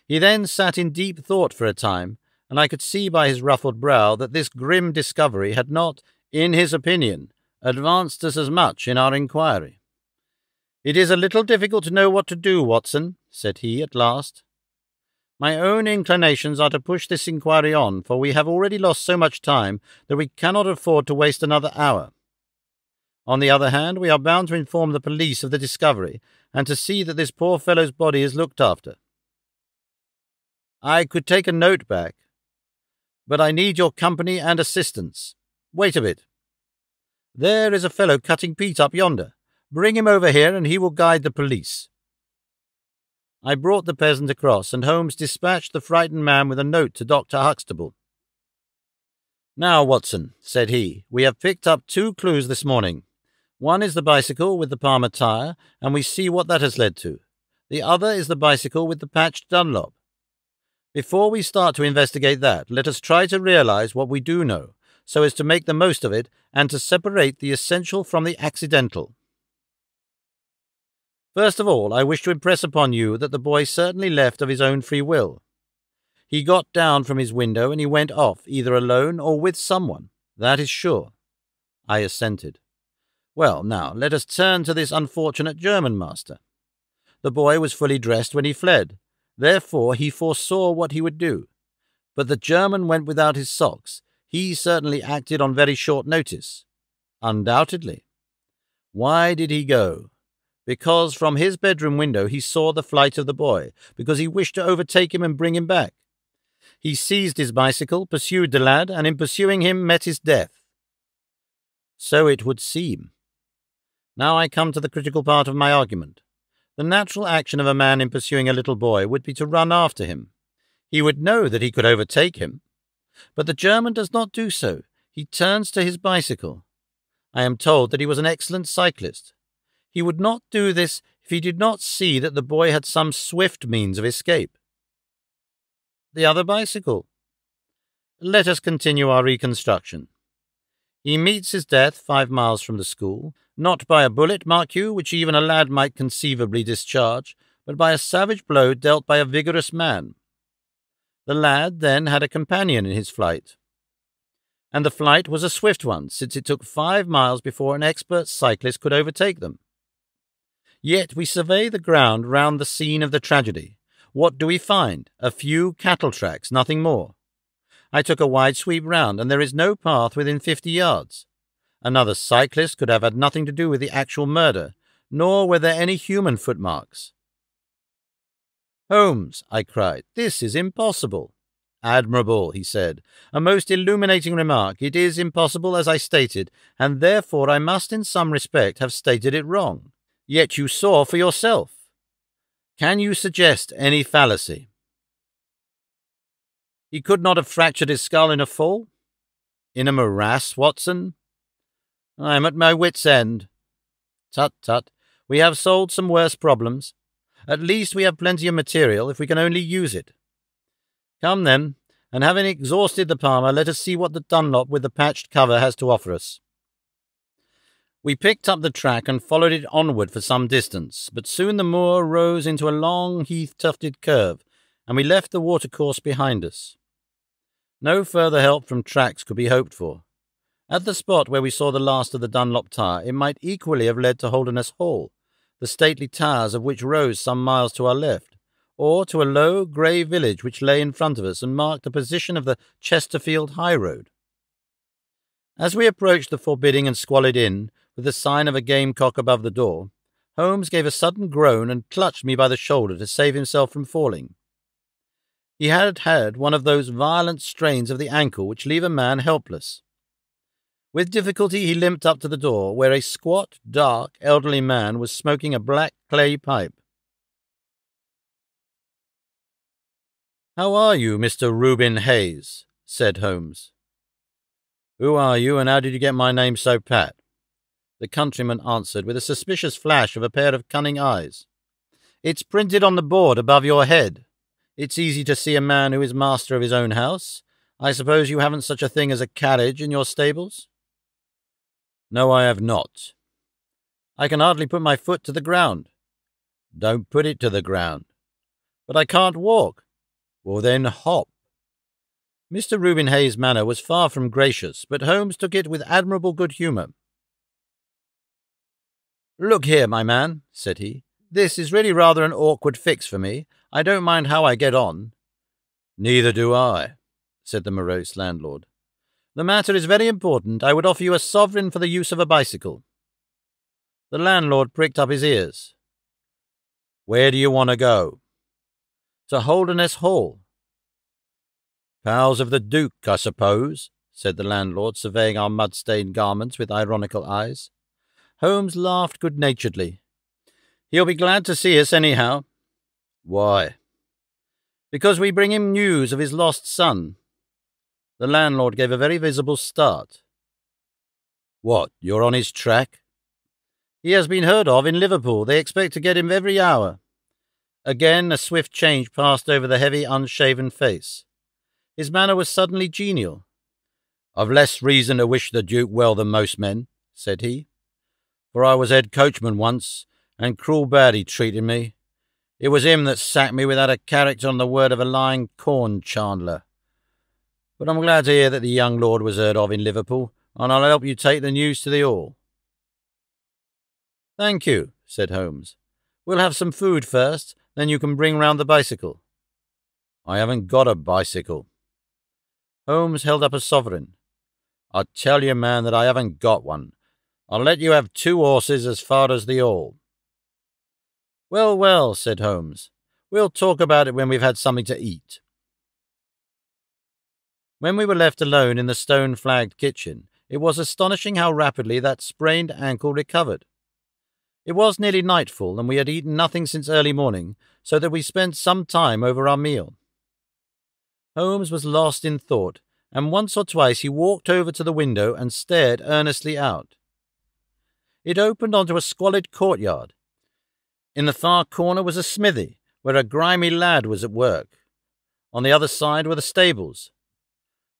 He then sat in deep thought for a time, and I could see by his ruffled brow that this grim discovery had not, in his opinion, advanced us as much in our inquiry. "It is a little difficult to know what to do, Watson," said he at last. My own inclinations are to push this inquiry on, for we have already lost so much time that we cannot afford to waste another hour. On the other hand, we are bound to inform the police of the discovery, and to see that this poor fellow's body is looked after. I could take a note back, but I need your company and assistance. Wait a bit. There is a fellow cutting peat up yonder. Bring him over here, and he will guide the police. I brought the peasant across, and Holmes dispatched the frightened man with a note to Dr. Huxtable. Now, Watson, said he, we have picked up 2 clues this morning. One is the bicycle with the Palmer tire, and we see what that has led to. The other is the bicycle with the patched Dunlop. Before we start to investigate that, let us try to realize what we do know, so as to make the most of it and to separate the essential from the accidental. First of all, I wish to impress upon you that the boy certainly left of his own free will. He got down from his window and he went off, either alone or with someone. That is sure. I assented. Well, now, let us turn to this unfortunate German master. The boy was fully dressed when he fled. Therefore, he foresaw what he would do. But the German went without his socks. He certainly acted on very short notice. Undoubtedly. Why did he go? Because from his bedroom window he saw the flight of the boy, because he wished to overtake him and bring him back. He seized his bicycle, pursued the lad, and in pursuing him met his death. So it would seem. Now I come to the critical part of my argument. The natural action of a man in pursuing a little boy would be to run after him. He would know that he could overtake him. But the German does not do so. He turns to his bicycle. I am told that he was an excellent cyclist. He would not do this if he did not see that the boy had some swift means of escape. The other bicycle. Let us continue our reconstruction. He meets his death 5 miles from the school, not by a bullet, mark you, which even a lad might conceivably discharge, but by a savage blow dealt by a vigorous man. The lad then had a companion in his flight, and the flight was a swift one, since it took 5 miles before an expert cyclist could overtake them. Yet we survey the ground round the scene of the tragedy. What do we find? A few cattle tracks, nothing more. I took a wide sweep round, and there is no path within 50 yards. Another cyclist could have had nothing to do with the actual murder, nor were there any human footmarks. Holmes, I cried, this is impossible. Admirable, he said. A most illuminating remark. It is impossible, as I stated, and therefore I must in some respect have stated it wrong. Yet you saw for yourself. Can you suggest any fallacy? He could not have fractured his skull in a fall? In a morass, Watson? I am at my wit's end. Tut, tut. We have solved some worse problems. At least we have plenty of material, if we can only use it. Come, then, and having exhausted the Palmer, let us see what the Dunlop with the patched cover has to offer us. We picked up the track and followed it onward for some distance, but soon the moor rose into a long heath-tufted curve, and we left the watercourse behind us. No further help from tracks could be hoped for. At the spot where we saw the last of the Dunlop tire, it might equally have led to Holderness Hall, the stately towers of which rose some miles to our left, or to a low, grey village which lay in front of us and marked the position of the Chesterfield high road. As we approached the forbidding and squalid inn, with the sign of a gamecock above the door, Holmes gave a sudden groan and clutched me by the shoulder to save himself from falling. He had had one of those violent strains of the ankle which leave a man helpless. With difficulty he limped up to the door, where a squat, dark, elderly man was smoking a black clay pipe. "How are you, Mr. Reuben Hayes?" said Holmes. "Who are you, and how did you get my name so pat?" The countryman answered with a suspicious flash of a pair of cunning eyes. "It's printed on the board above your head. It's easy to see a man who is master of his own house. I suppose you haven't such a thing as a carriage in your stables?" "No, I have not." "I can hardly put my foot to the ground." "Don't put it to the ground." "But I can't walk." "Well, then hop." Mr. Reuben Hayes' manner was far from gracious, but Holmes took it with admirable good humour. "Look here, my man," said he. "This is really rather an awkward fix for me. I don't mind how I get on. "Neither do I," said the morose landlord. "The matter is very important. I would offer you a sovereign for the use of a bicycle." The landlord pricked up his ears. "Where do you want to go?" "To Holderness Hall." "Pals of the Duke, I suppose," said the landlord, surveying our mud-stained garments with ironical eyes. Holmes laughed good-naturedly. "He'll be glad to see us anyhow." "Why?" "Because we bring him news of his lost son." The landlord gave a very visible start. "What, you're on his track?" "He has been heard of in Liverpool. They expect to get him every hour." Again a swift change passed over the heavy, unshaven face. His manner was suddenly genial. "I've less reason to wish the Duke well than most men," said he, "for I was head coachman once, and cruel bad he treated me. It was him that sacked me without a character on the word of a lying corn chandler. But I'm glad to hear that the young lord was heard of in Liverpool, and I'll help you take the news to the Hall." "Thank you," said Holmes. "We'll have some food first, then you can bring round the bicycle." "I haven't got a bicycle." Holmes held up a sovereign. "I tell you, man, that I haven't got one. I'll let you have 2 horses as far as the Hall." "Well, well," said Holmes. "We'll talk about it when we've had something to eat." When we were left alone in the stone-flagged kitchen, it was astonishing how rapidly that sprained ankle recovered. It was nearly nightfall, and we had eaten nothing since early morning, so that we spent some time over our meal. Holmes was lost in thought, and once or twice he walked over to the window and stared earnestly out. It opened onto a squalid courtyard. In the far corner was a smithy, where a grimy lad was at work. On the other side were the stables.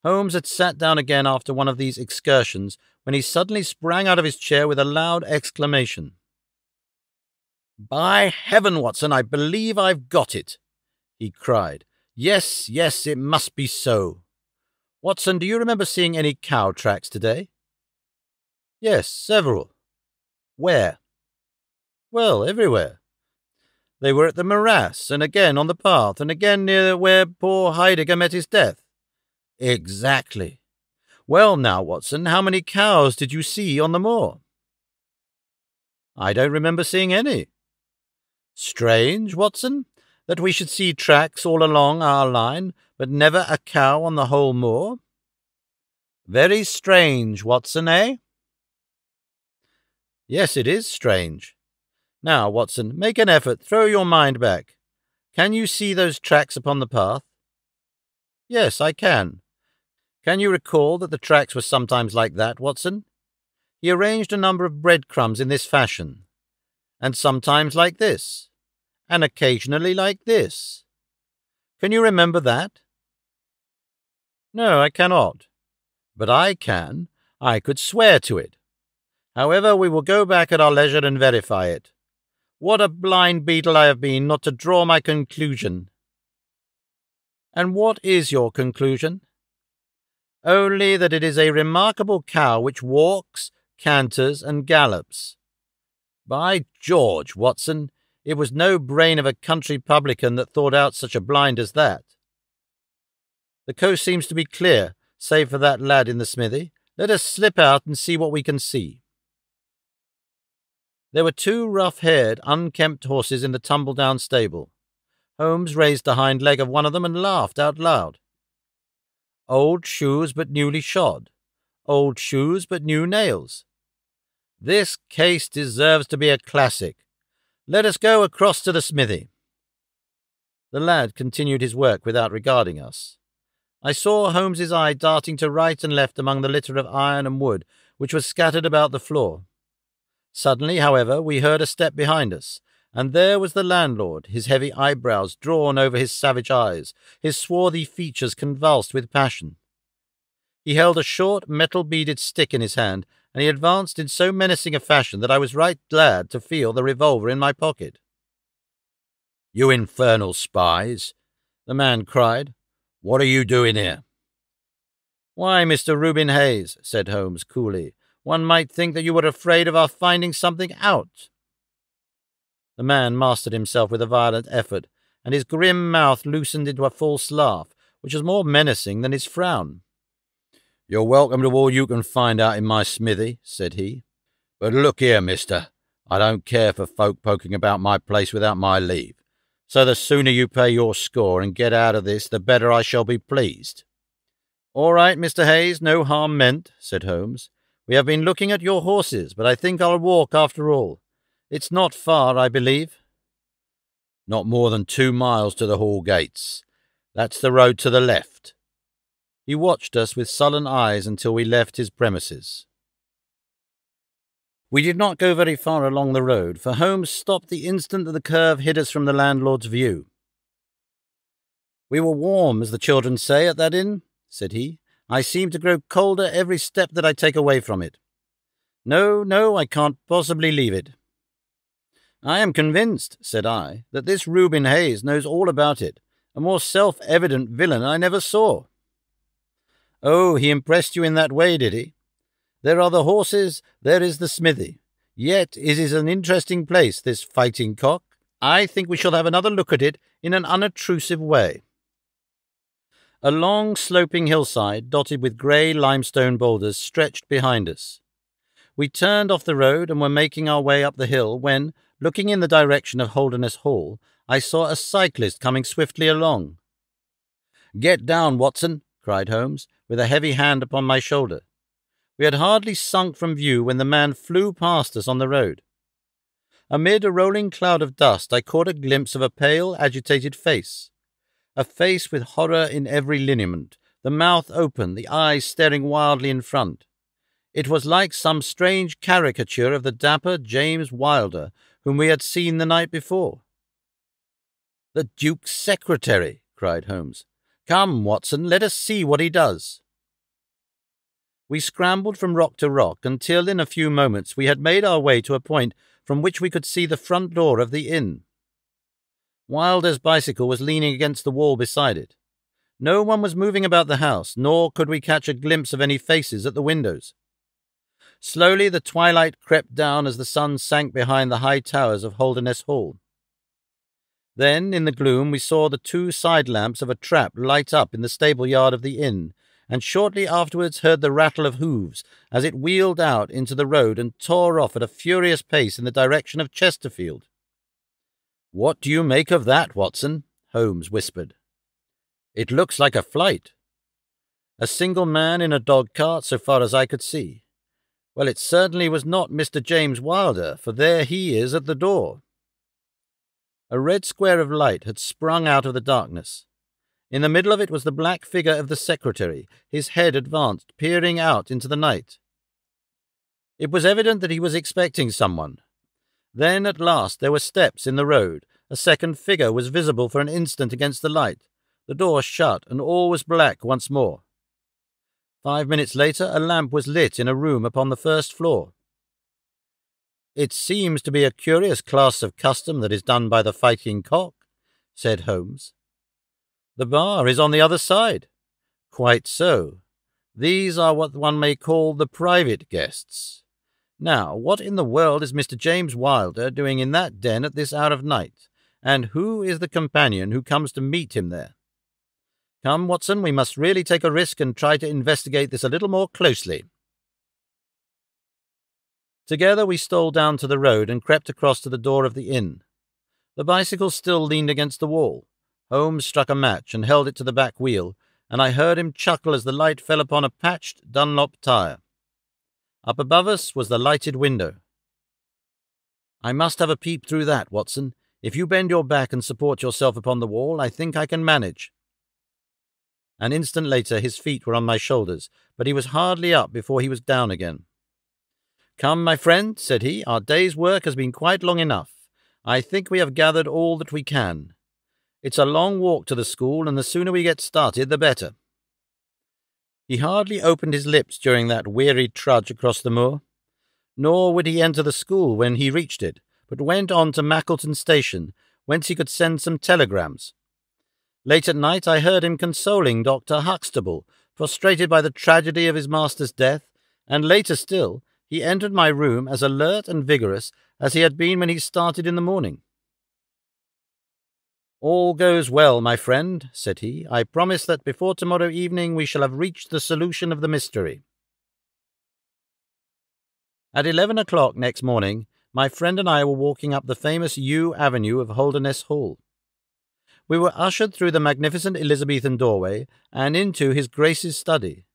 Holmes had sat down again after one of these excursions when he suddenly sprang out of his chair with a loud exclamation. "By heaven, Watson, I believe I've got it!" he cried. Yes, it must be so. Watson, do you remember seeing any cow tracks today?" "Yes, several." "Where?" "Well, everywhere. They were at the morass, and again on the path, and again near where poor Heidegger met his death." "Exactly. Well now, Watson, how many cows did you see on the moor?" "I don't remember seeing any." "Strange, Watson, that we should see tracks all along our line, but never a cow on the whole moor." "Very strange, Watson, eh?" "Yes, it is strange. Now, Watson, make an effort, throw your mind back. Can you see those tracks upon the path?" "Yes, I can. Can you recall that the tracks were sometimes like that, Watson? He arranged a number of breadcrumbs in this fashion, and sometimes like this, and occasionally like this. Can you remember that?" "No, I cannot. But I can. I could swear to it. However, we will go back at our leisure and verify it. What a blind beetle I have been not to draw my conclusion." "And what is your conclusion?" "Only that it is a remarkable cow which walks, canters, and gallops. By George, Watson, it was no brain of a country publican that thought out such a blind as that. The coast seems to be clear, save for that lad in the smithy. Let us slip out and see what we can see." There were 2 rough-haired, unkempt horses in the tumble-down stable. Holmes raised the hind leg of one of them and laughed out loud. "Old shoes but newly shod. Old shoes but new nails. This case deserves to be a classic. Let us go across to the smithy." The lad continued his work without regarding us. I saw Holmes's eye darting to right and left among the litter of iron and wood which was scattered about the floor. Suddenly, however, we heard a step behind us, and there was the landlord, his heavy eyebrows drawn over his savage eyes, his swarthy features convulsed with passion. He held a short, metal-beaded stick in his hand, and he advanced in so menacing a fashion that I was right glad to feel the revolver in my pocket. "You infernal spies!" the man cried. "What are you doing here?" "Why, Mr. Reuben Hayes," said Holmes coolly, "one might think that you were afraid of our finding something out." The man mastered himself with a violent effort, and his grim mouth loosened into a false laugh, which was more menacing than his frown. "You're welcome to all you can find out in my smithy," said he. "But look here, mister, I don't care for folk poking about my place without my leave, so the sooner you pay your score and get out of this, the better I shall be pleased." "All right, Mr. Hayes, no harm meant," said Holmes. "We have been looking at your horses, but I think I'll walk after all. It's not far, I believe." "Not more than 2 miles to the Hall gates. That's the road to the left." He watched us with sullen eyes until we left his premises. We did not go very far along the road, for Holmes stopped the instant that the curve hid us from the landlord's view. "We were warm, as the children say, at that inn," said he. "I seem to grow colder every step that I take away from it. No, I can't possibly leave it." "I am convinced," said I, "that this Reuben Hayes knows all about it. A more self-evident villain I never saw." "Oh, he impressed you in that way, did he? There are the horses, there is the smithy. Yet it is an interesting place, this Fighting Cock. I think we shall have another look at it in an unobtrusive way." A long, sloping hillside, dotted with grey limestone boulders, stretched behind us. We turned off the road and were making our way up the hill when, looking in the direction of Holderness Hall, I saw a cyclist coming swiftly along. "Get down, Watson," cried Holmes, with a heavy hand upon my shoulder. We had hardly sunk from view when the man flew past us on the road. Amid a rolling cloud of dust I caught a glimpse of a pale, agitated face. A face with horror in every lineament, the mouth open, the eyes staring wildly in front. It was like some strange caricature of the dapper James Wilder whom we had seen the night before. "The Duke's secretary!" cried Holmes. "Come, Watson, let us see what he does." We scrambled from rock to rock until in a few moments we had made our way to a point from which we could see the front door of the inn. Wilder's bicycle was leaning against the wall beside it. No one was moving about the house, nor could we catch a glimpse of any faces at the windows. Slowly the twilight crept down as the sun sank behind the high towers of Holderness Hall. Then, in the gloom, we saw the 2 side lamps of a trap light up in the stable yard of the inn, and shortly afterwards heard the rattle of hoofs as it wheeled out into the road and tore off at a furious pace in the direction of Chesterfield. "What do you make of that, Watson?" Holmes whispered. "It looks like a flight." "A single man in a dog-cart, so far as I could see. Well, it certainly was not Mr. James Wilder, for there he is at the door." A red square of light had sprung out of the darkness. In the middle of it was the black figure of the secretary, his head advanced, peering out into the night. It was evident that he was expecting someone. Then, at last, there were steps in the road. A second figure was visible for an instant against the light. The door shut, and all was black once more. 5 minutes later, a lamp was lit in a room upon the first floor. "It seems to be a curious class of custom that is done by the Fighting Cock," said Holmes. "The bar is on the other side." "Quite so. These are what one may call the private guests. Now, what in the world is Mr. James Wilder doing in that den at this hour of night, and who is the companion who comes to meet him there? Come, Watson, we must really take a risk and try to investigate this a little more closely." Together we stole down to the road and crept across to the door of the inn. The bicycle still leaned against the wall. Holmes struck a match and held it to the back wheel, and I heard him chuckle as the light fell upon a patched Dunlop tire. Up above us was the lighted window. "I must have a peep through that, Watson. If you bend your back and support yourself upon the wall, I think I can manage." An instant later his feet were on my shoulders, but he was hardly up before he was down again. "Come, my friend," said he, "our day's work has been quite long enough. I think we have gathered all that we can. It's a long walk to the school, and the sooner we get started, the better." He hardly opened his lips during that weary trudge across the moor. Nor would he enter the school when he reached it, but went on to Mackleton Station, whence he could send some telegrams. Late at night I heard him consoling Dr. Huxtable, prostrated by the tragedy of his master's death, and later still, he entered my room as alert and vigorous as he had been when he started in the morning. "All goes well, my friend," said he. "I promise that before tomorrow evening we shall have reached the solution of the mystery." At 11 o'clock next morning, my friend and I were walking up the famous yew avenue of Holderness Hall. We were ushered through the magnificent Elizabethan doorway and into his Grace's study.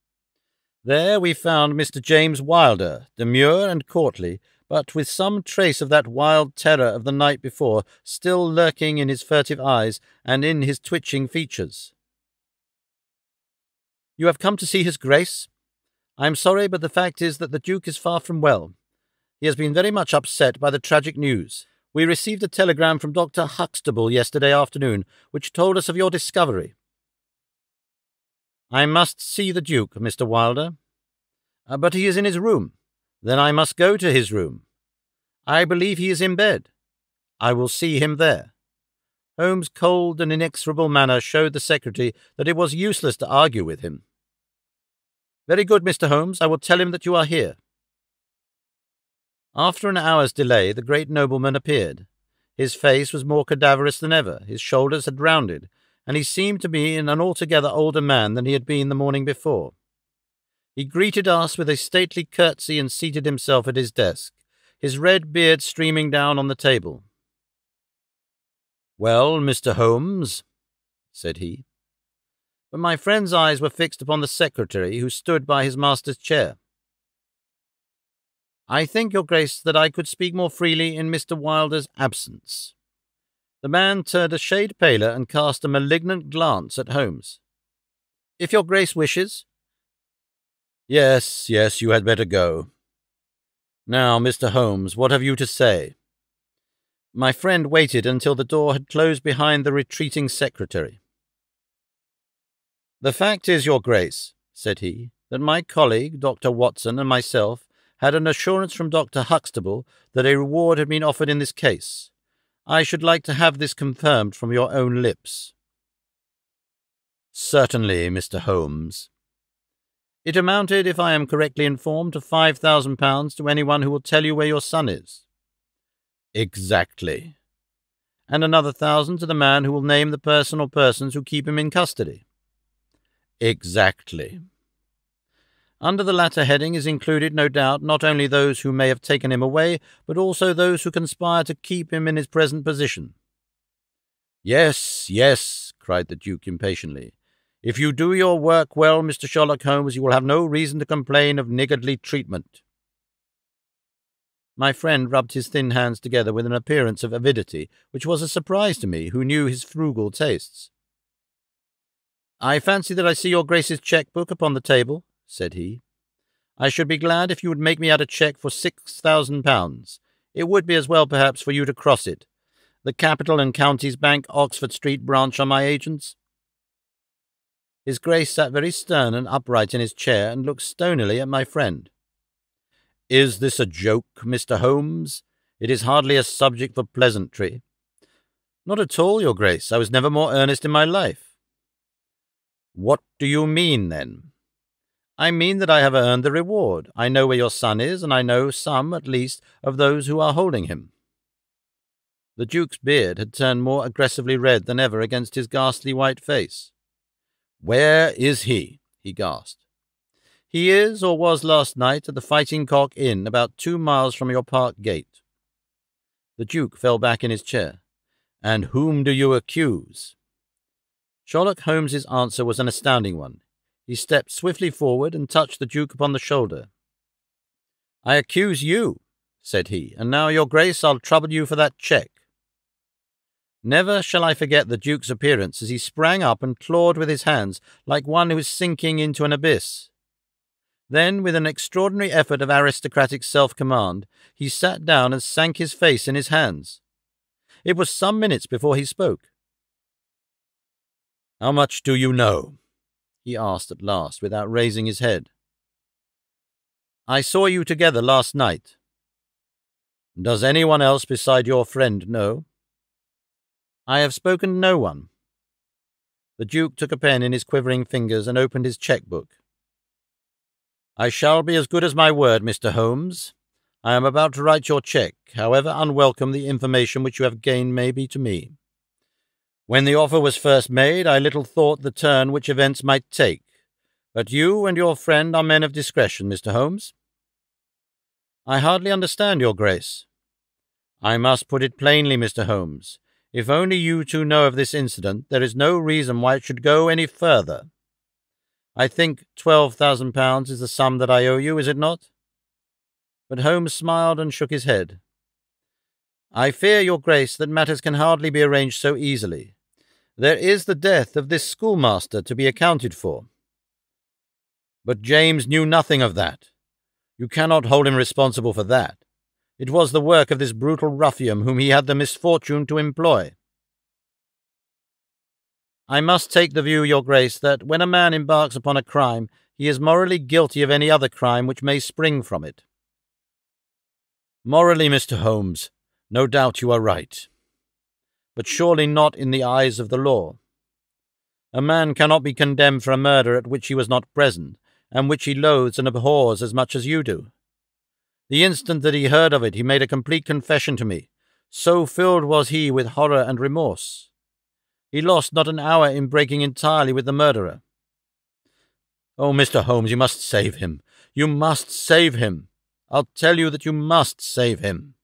There we found Mr. James Wilder, demure and courtly, but with some trace of that wild terror of the night before still lurking in his furtive eyes and in his twitching features. "You have come to see his Grace? I am sorry, but the fact is that the Duke is far from well. He has been very much upset by the tragic news. We received a telegram from Dr. Huxtable yesterday afternoon, which told us of your discovery." "I must see the Duke, Mr. Wilder." "But he is in his room." "Then I must go to his room." "I believe he is in bed." "I will see him there." Holmes' cold and inexorable manner showed the secretary that it was useless to argue with him. "Very good, Mr. Holmes. I will tell him that you are here." After an hour's delay, the great nobleman appeared. His face was more cadaverous than ever, his shoulders had rounded, and he seemed to be an altogether older man than he had been the morning before. He greeted us with a stately curtsy and seated himself at his desk, his red beard streaming down on the table. "Well, Mr. Holmes," said he. But my friend's eyes were fixed upon the secretary, who stood by his master's chair. "I think, Your Grace, that I could speak more freely in Mr. Wilder's absence." The man turned a shade paler and cast a malignant glance at Holmes. "If Your Grace wishes." Yes, you had better go. Now, Mr. Holmes, what have you to say?" My friend waited until the door had closed behind the retreating secretary. "The fact is, Your Grace," said he, "that my colleague, Dr. Watson, and myself had an assurance from Dr. Huxtable that a reward had been offered in this case. I should like to have this confirmed from your own lips." "Certainly, Mr. Holmes." "It amounted, if I am correctly informed, to £5,000 to anyone who will tell you where your son is." "Exactly." "And another 1,000 to the man who will name the person or persons who keep him in custody." "Exactly." "Under the latter heading is included, no doubt, not only those who may have taken him away, but also those who conspire to keep him in his present position." Yes, cried the Duke impatiently. "If you do your work well, Mr. Sherlock Holmes, you will have no reason to complain of niggardly treatment." My friend rubbed his thin hands together with an appearance of avidity, which was a surprise to me, who knew his frugal tastes. "I fancy that I see your Grace's cheque-book upon the table," said he. "I should be glad if you would make me out a cheque for £6,000. It would be as well, perhaps, for you to cross it. The Capital and Counties Bank, Oxford Street branch, are my agents." His Grace sat very stern and upright in his chair and looked stonily at my friend. "Is this a joke, Mr. Holmes? It is hardly a subject for pleasantry." "Not at all, Your Grace. I was never more earnest in my life." "What do you mean, then?" "I mean that I have earned the reward. I know where your son is, and I know some, at least, of those who are holding him." The Duke's beard had turned more aggressively red than ever against his ghastly white face. "Where is he?" he gasped. "He is, or was last night, at the Fighting Cock Inn, about 2 miles from your park gate." The Duke fell back in his chair. "And whom do you accuse?" Sherlock Holmes's answer was an astounding one. He stepped swiftly forward and touched the Duke upon the shoulder. "I accuse you," said he, "and now, Your Grace, I'll trouble you for that cheque." Never shall I forget the Duke's appearance as he sprang up and clawed with his hands like one who is sinking into an abyss. Then, with an extraordinary effort of aristocratic self-command, he sat down and sank his face in his hands. It was some minutes before he spoke. "How much do you know?" he asked at last, without raising his head. "I saw you together last night." "Does anyone else beside your friend know?" "I have spoken to no one." The Duke took a pen in his quivering fingers and opened his cheque-book. "I shall be as good as my word, Mr. Holmes. I am about to write your cheque, however unwelcome the information which you have gained may be to me. When the offer was first made, I little thought the turn which events might take. But you and your friend are men of discretion, Mr. Holmes. I hardly understand your Grace. I must put it plainly, Mr. Holmes. If only you two know of this incident, there is no reason why it should go any further. I think £12,000 is the sum that I owe you, is it not? But Holmes smiled and shook his head. I fear, your Grace, that matters can hardly be arranged so easily. There is the death of this schoolmaster to be accounted for. But James knew nothing of that. You cannot hold him responsible for that. It was the work of this brutal ruffian whom he had the misfortune to employ. I must take the view, your Grace, that when a man embarks upon a crime, he is morally guilty of any other crime which may spring from it. Morally, Mr. Holmes, no doubt you are right. But surely not in the eyes of the law. A man cannot be condemned for a murder at which he was not present, and which he loathes and abhors as much as you do. The instant that he heard of it, he made a complete confession to me. So filled was he with horror and remorse. He lost not an hour in breaking entirely with the murderer. Oh, Mr. Holmes, you must save him. You must save him. I'll tell you that you must save him.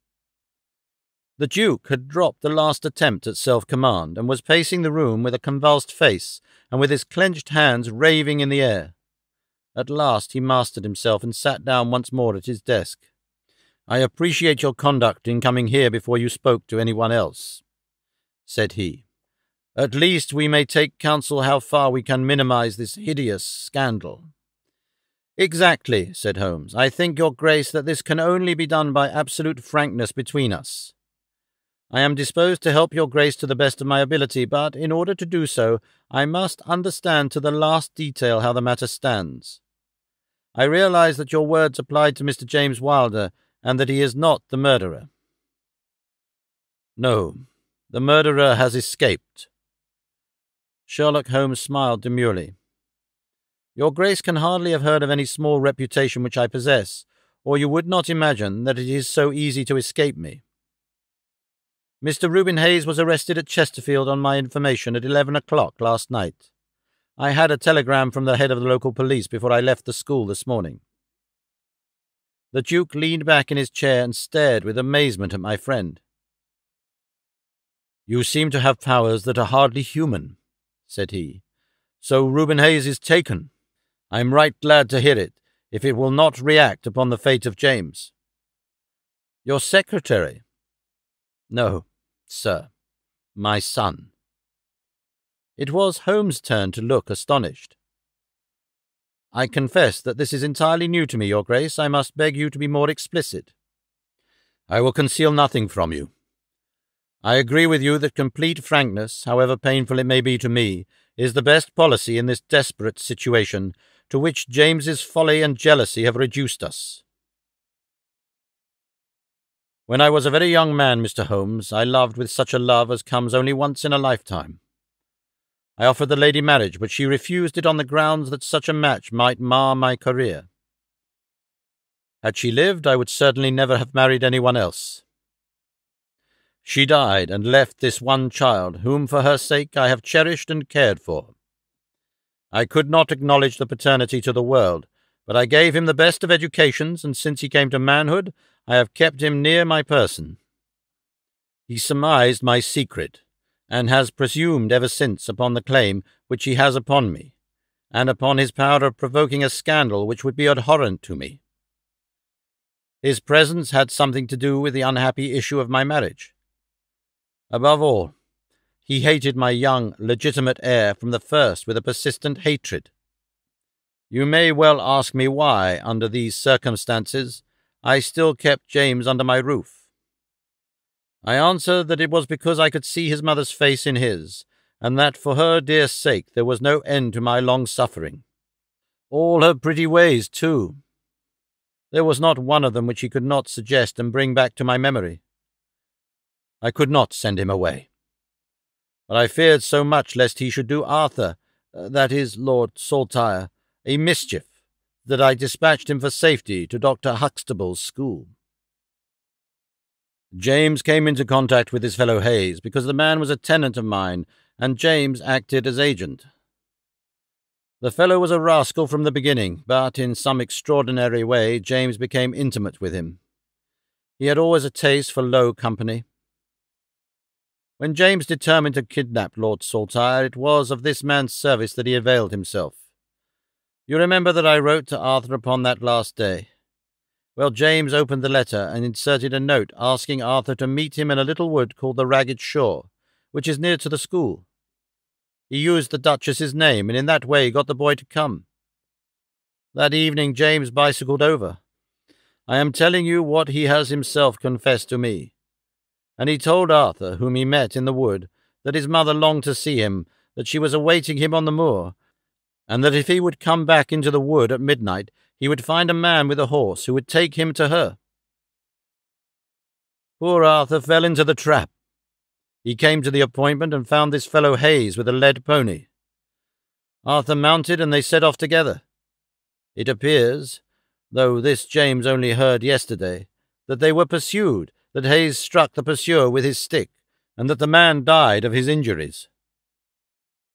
The Duke had dropped the last attempt at self-command and was pacing the room with a convulsed face and with his clenched hands raving in the air. At last he mastered himself and sat down once more at his desk. I appreciate your conduct in coming here before you spoke to anyone else, said he. At least we may take counsel how far we can minimize this hideous scandal. Exactly, said Holmes. I think, your Grace, that this can only be done by absolute frankness between us. I am disposed to help your Grace to the best of my ability, but in order to do so, I must understand to the last detail how the matter stands. I realize that your words applied to Mr. James Wilder, and that he is not the murderer. No, the murderer has escaped. Sherlock Holmes smiled demurely. Your Grace can hardly have heard of any small reputation which I possess, or you would not imagine that it is so easy to escape me. Mr. Reuben Hayes was arrested at Chesterfield on my information at 11 o'clock last night. I had a telegram from the head of the local police before I left the school this morning. The Duke leaned back in his chair and stared with amazement at my friend. You seem to have powers that are hardly human, said he. So Reuben Hayes is taken. I am right glad to hear it, if it will not react upon the fate of James. Your secretary? No, sir, my son. It was Holmes' turn to look astonished. I confess that this is entirely new to me, your Grace. I must beg you to be more explicit. I will conceal nothing from you. I agree with you that complete frankness, however painful it may be to me, is the best policy in this desperate situation to which James's folly and jealousy have reduced us. When I was a very young man, Mr. Holmes, I loved with such a love as comes only once in a lifetime. I offered the lady marriage, but she refused it on the grounds that such a match might mar my career. Had she lived, I would certainly never have married anyone else. She died and left this one child, whom for her sake I have cherished and cared for. I could not acknowledge the paternity to the world, but I gave him the best of educations, and since he came to manhood, I have kept him near my person. He surmised my secret, and has presumed ever since upon the claim which he has upon me, and upon his power of provoking a scandal which would be abhorrent to me. His presence had something to do with the unhappy issue of my marriage. Above all, he hated my young, legitimate heir from the first with a persistent hatred. You may well ask me why, under these circumstances, I still kept James under my roof. I answer that it was because I could see his mother's face in his, and that for her dear sake there was no end to my long suffering. All her pretty ways, too. There was not one of them which he could not suggest and bring back to my memory. I could not send him away. But I feared so much lest he should do Arthur, that is, Lord Saltire, a mischief, that I dispatched him for safety to Dr. Huxtable's school. James came into contact with his fellow Hayes because the man was a tenant of mine, and James acted as agent. The fellow was a rascal from the beginning, but in some extraordinary way James became intimate with him. He had always a taste for low company. When James determined to kidnap Lord Saltire, it was of this man's service that he availed himself. You remember that I wrote to Arthur upon that last day. Well, James opened the letter and inserted a note asking Arthur to meet him in a little wood called the Ragged Shaw, which is near to the school. He used the Duchess's name, and in that way got the boy to come. That evening James bicycled over. I am telling you what he has himself confessed to me. And he told Arthur, whom he met in the wood, that his mother longed to see him, that she was awaiting him on the moor, and that if he would come back into the wood at midnight, he would find a man with a horse who would take him to her. Poor Arthur fell into the trap. He came to the appointment and found this fellow Hayes with a led pony. Arthur mounted and they set off together. It appears, though this James only heard yesterday, that they were pursued, that Hayes struck the pursuer with his stick, and that the man died of his injuries.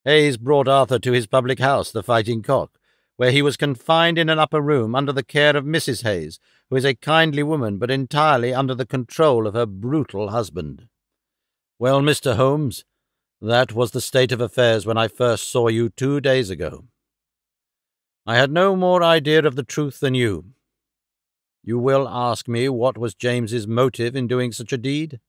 Hayes brought Arthur to his public house, the Fighting Cock, where he was confined in an upper room under the care of Mrs. Hayes, who is a kindly woman, but entirely under the control of her brutal husband. Well, Mr. Holmes, that was the state of affairs when I first saw you 2 days ago. I had no more idea of the truth than you. You will ask me what was James's motive in doing such a deed?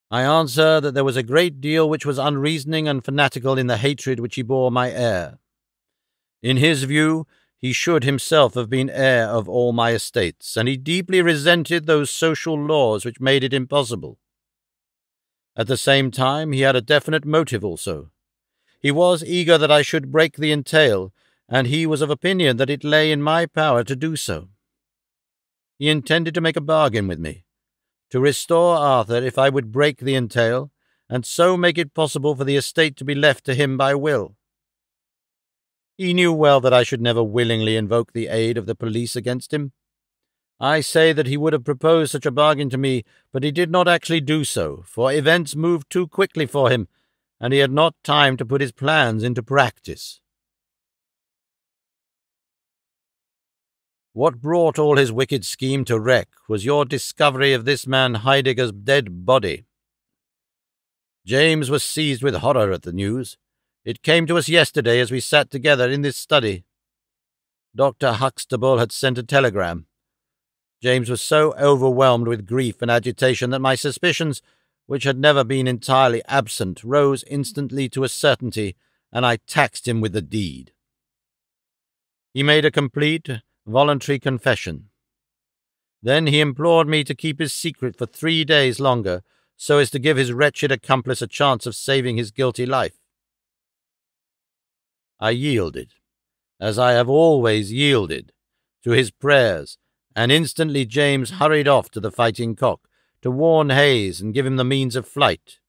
I answer that there was a great deal which was unreasoning and fanatical in the hatred which he bore my heir. In his view, he should himself have been heir of all my estates, and he deeply resented those social laws which made it impossible. At the same time, he had a definite motive also. He was eager that I should break the entail, and he was of opinion that it lay in my power to do so. He intended to make a bargain with me, to restore Arthur if I would break the entail, and so make it possible for the estate to be left to him by will. He knew well that I should never willingly invoke the aid of the police against him. I say that he would have proposed such a bargain to me, but he did not actually do so, for events moved too quickly for him, and he had not time to put his plans into practice. What brought all his wicked scheme to wreck was your discovery of this man Heidegger's dead body. James was seized with horror at the news. It came to us yesterday as we sat together in this study. Dr. Huxtable had sent a telegram. James was so overwhelmed with grief and agitation that my suspicions, which had never been entirely absent, rose instantly to a certainty, and I taxed him with the deed. He made a complete, voluntary confession. Then he implored me to keep his secret for 3 days longer, so as to give his wretched accomplice a chance of saving his guilty life. I yielded, as I have always yielded, to his prayers, and instantly James hurried off to the Fighting Cock to warn Hayes and give him the means of flight.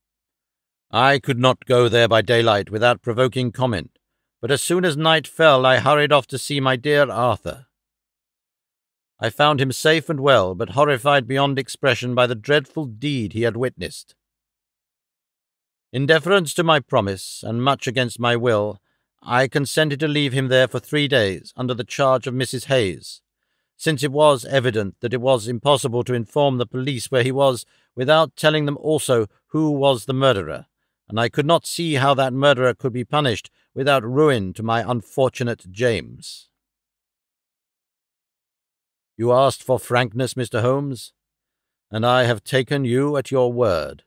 I could not go there by daylight without provoking comment, but as soon as night fell I hurried off to see my dear Arthur. I found him safe and well, but horrified beyond expression by the dreadful deed he had witnessed. In deference to my promise, and much against my will, I consented to leave him there for 3 days, under the charge of Mrs. Hayes, since it was evident that it was impossible to inform the police where he was without telling them also who was the murderer, and I could not see how that murderer could be punished without ruin to my unfortunate James. You asked for frankness, Mr. Holmes, and I have taken you at your word,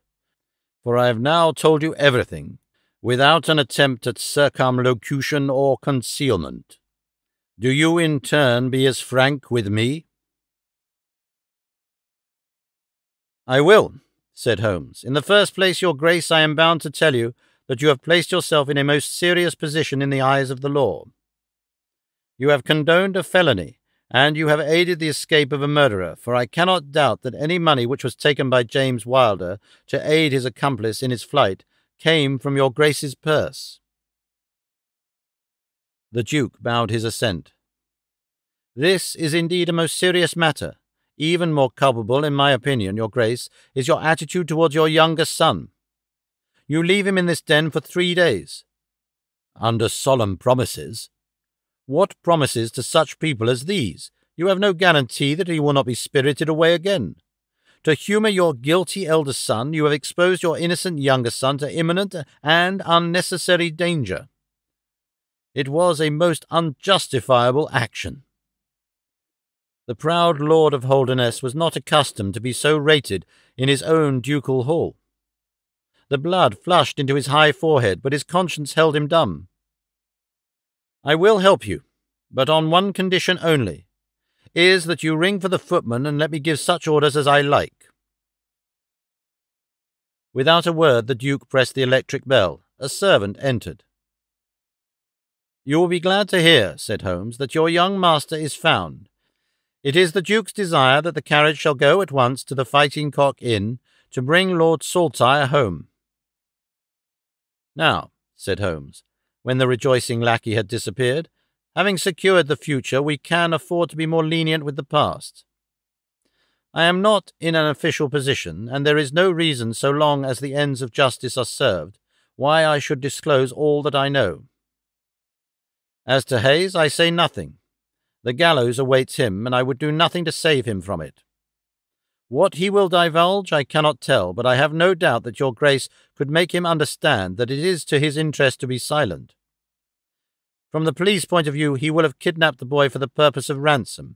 for I have now told you everything, without an attempt at circumlocution or concealment. Do you in turn be as frank with me? I will, said Holmes. In the first place, your Grace, I am bound to tell you that you have placed yourself in a most serious position in the eyes of the law. You have condoned a felony, and you have aided the escape of a murderer, for I cannot doubt that any money which was taken by James Wilder to aid his accomplice in his flight came from your Grace's purse. The Duke bowed his assent. This is indeed a most serious matter. Even more culpable, in my opinion, your Grace, is your attitude towards your younger son. You leave him in this den for 3 days. Under solemn promises. What promises to such people as these? You have no guarantee that he will not be spirited away again. To humour your guilty elder son, you have exposed your innocent younger son to imminent and unnecessary danger. It was a most unjustifiable action. The proud Lord of Holderness was not accustomed to be so rated in his own ducal hall. The blood flushed into his high forehead, but his conscience held him dumb. I will help you, but on one condition only, is that you ring for the footman and let me give such orders as I like. Without a word, the Duke pressed the electric bell. A servant entered. You will be glad to hear, said Holmes, that your young master is found. It is the Duke's desire that the carriage shall go at once to the Fighting Cock Inn to bring Lord Saltire home. Now, said Holmes, when the rejoicing lackey had disappeared, having secured the future, we can afford to be more lenient with the past. I am not in an official position, and there is no reason, so long as the ends of justice are served, why I should disclose all that I know. As to Hayes, I say nothing. The gallows awaits him, and I would do nothing to save him from it. What he will divulge I cannot tell, but I have no doubt that your Grace could make him understand that it is to his interest to be silent. From the police point of view, he will have kidnapped the boy for the purpose of ransom.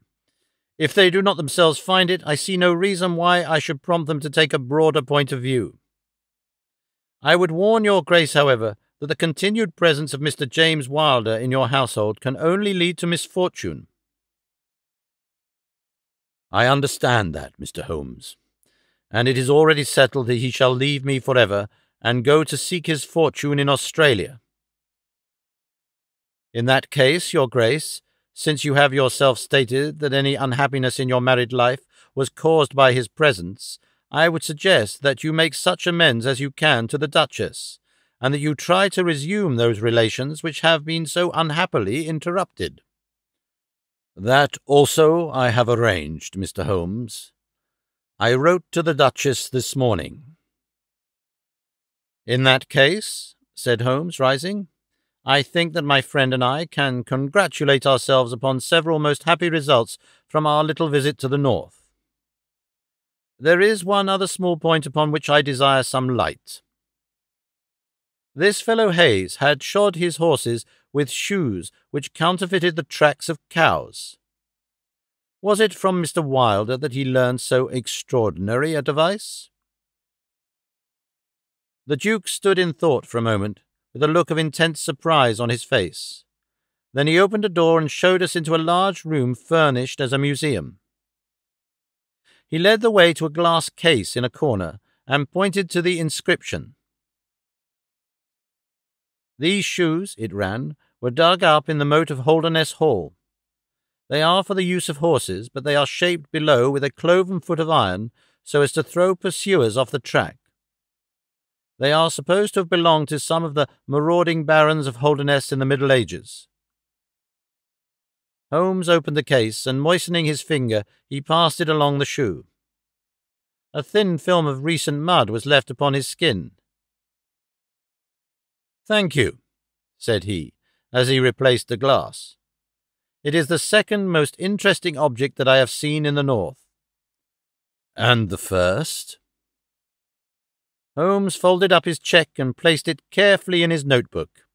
If they do not themselves find it, I see no reason why I should prompt them to take a broader point of view. I would warn your Grace, however, that the continued presence of Mr. James Wilder in your household can only lead to misfortune. I understand that, Mr. Holmes, and it is already settled that he shall leave me forever and go to seek his fortune in Australia. In that case, your Grace, since you have yourself stated that any unhappiness in your married life was caused by his presence, I would suggest that you make such amends as you can to the Duchess, and that you try to resume those relations which have been so unhappily interrupted. That also I have arranged, Mr. Holmes. I wrote to the Duchess this morning. In that case, said Holmes, rising, I think that my friend and I can congratulate ourselves upon several most happy results from our little visit to the north. There is one other small point upon which I desire some light. This fellow Hayes had shod his horses with shoes which counterfeited the tracks of cows. Was it from Mr. Wilder that he learned so extraordinary a device? The Duke stood in thought for a moment, with a look of intense surprise on his face. Then he opened a door and showed us into a large room furnished as a museum. He led the way to a glass case in a corner and pointed to the inscription. These shoes, it ran, were dug up in the moat of Holderness Hall. They are for the use of horses, but they are shaped below with a cloven foot of iron so as to throw pursuers off the track. They are supposed to have belonged to some of the marauding barons of Holderness in the Middle Ages. Holmes opened the case, and moistening his finger, he passed it along the shoe. A thin film of recent mud was left upon his skin. "Thank you," said he, as he replaced the glass. "It is the second most interesting object that I have seen in the north." "And the first?" Holmes folded up his cheque and placed it carefully in his notebook.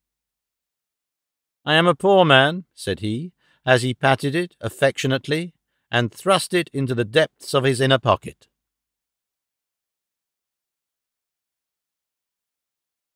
"I am a poor man," said he, as he patted it affectionately and thrust it into the depths of his inner pocket.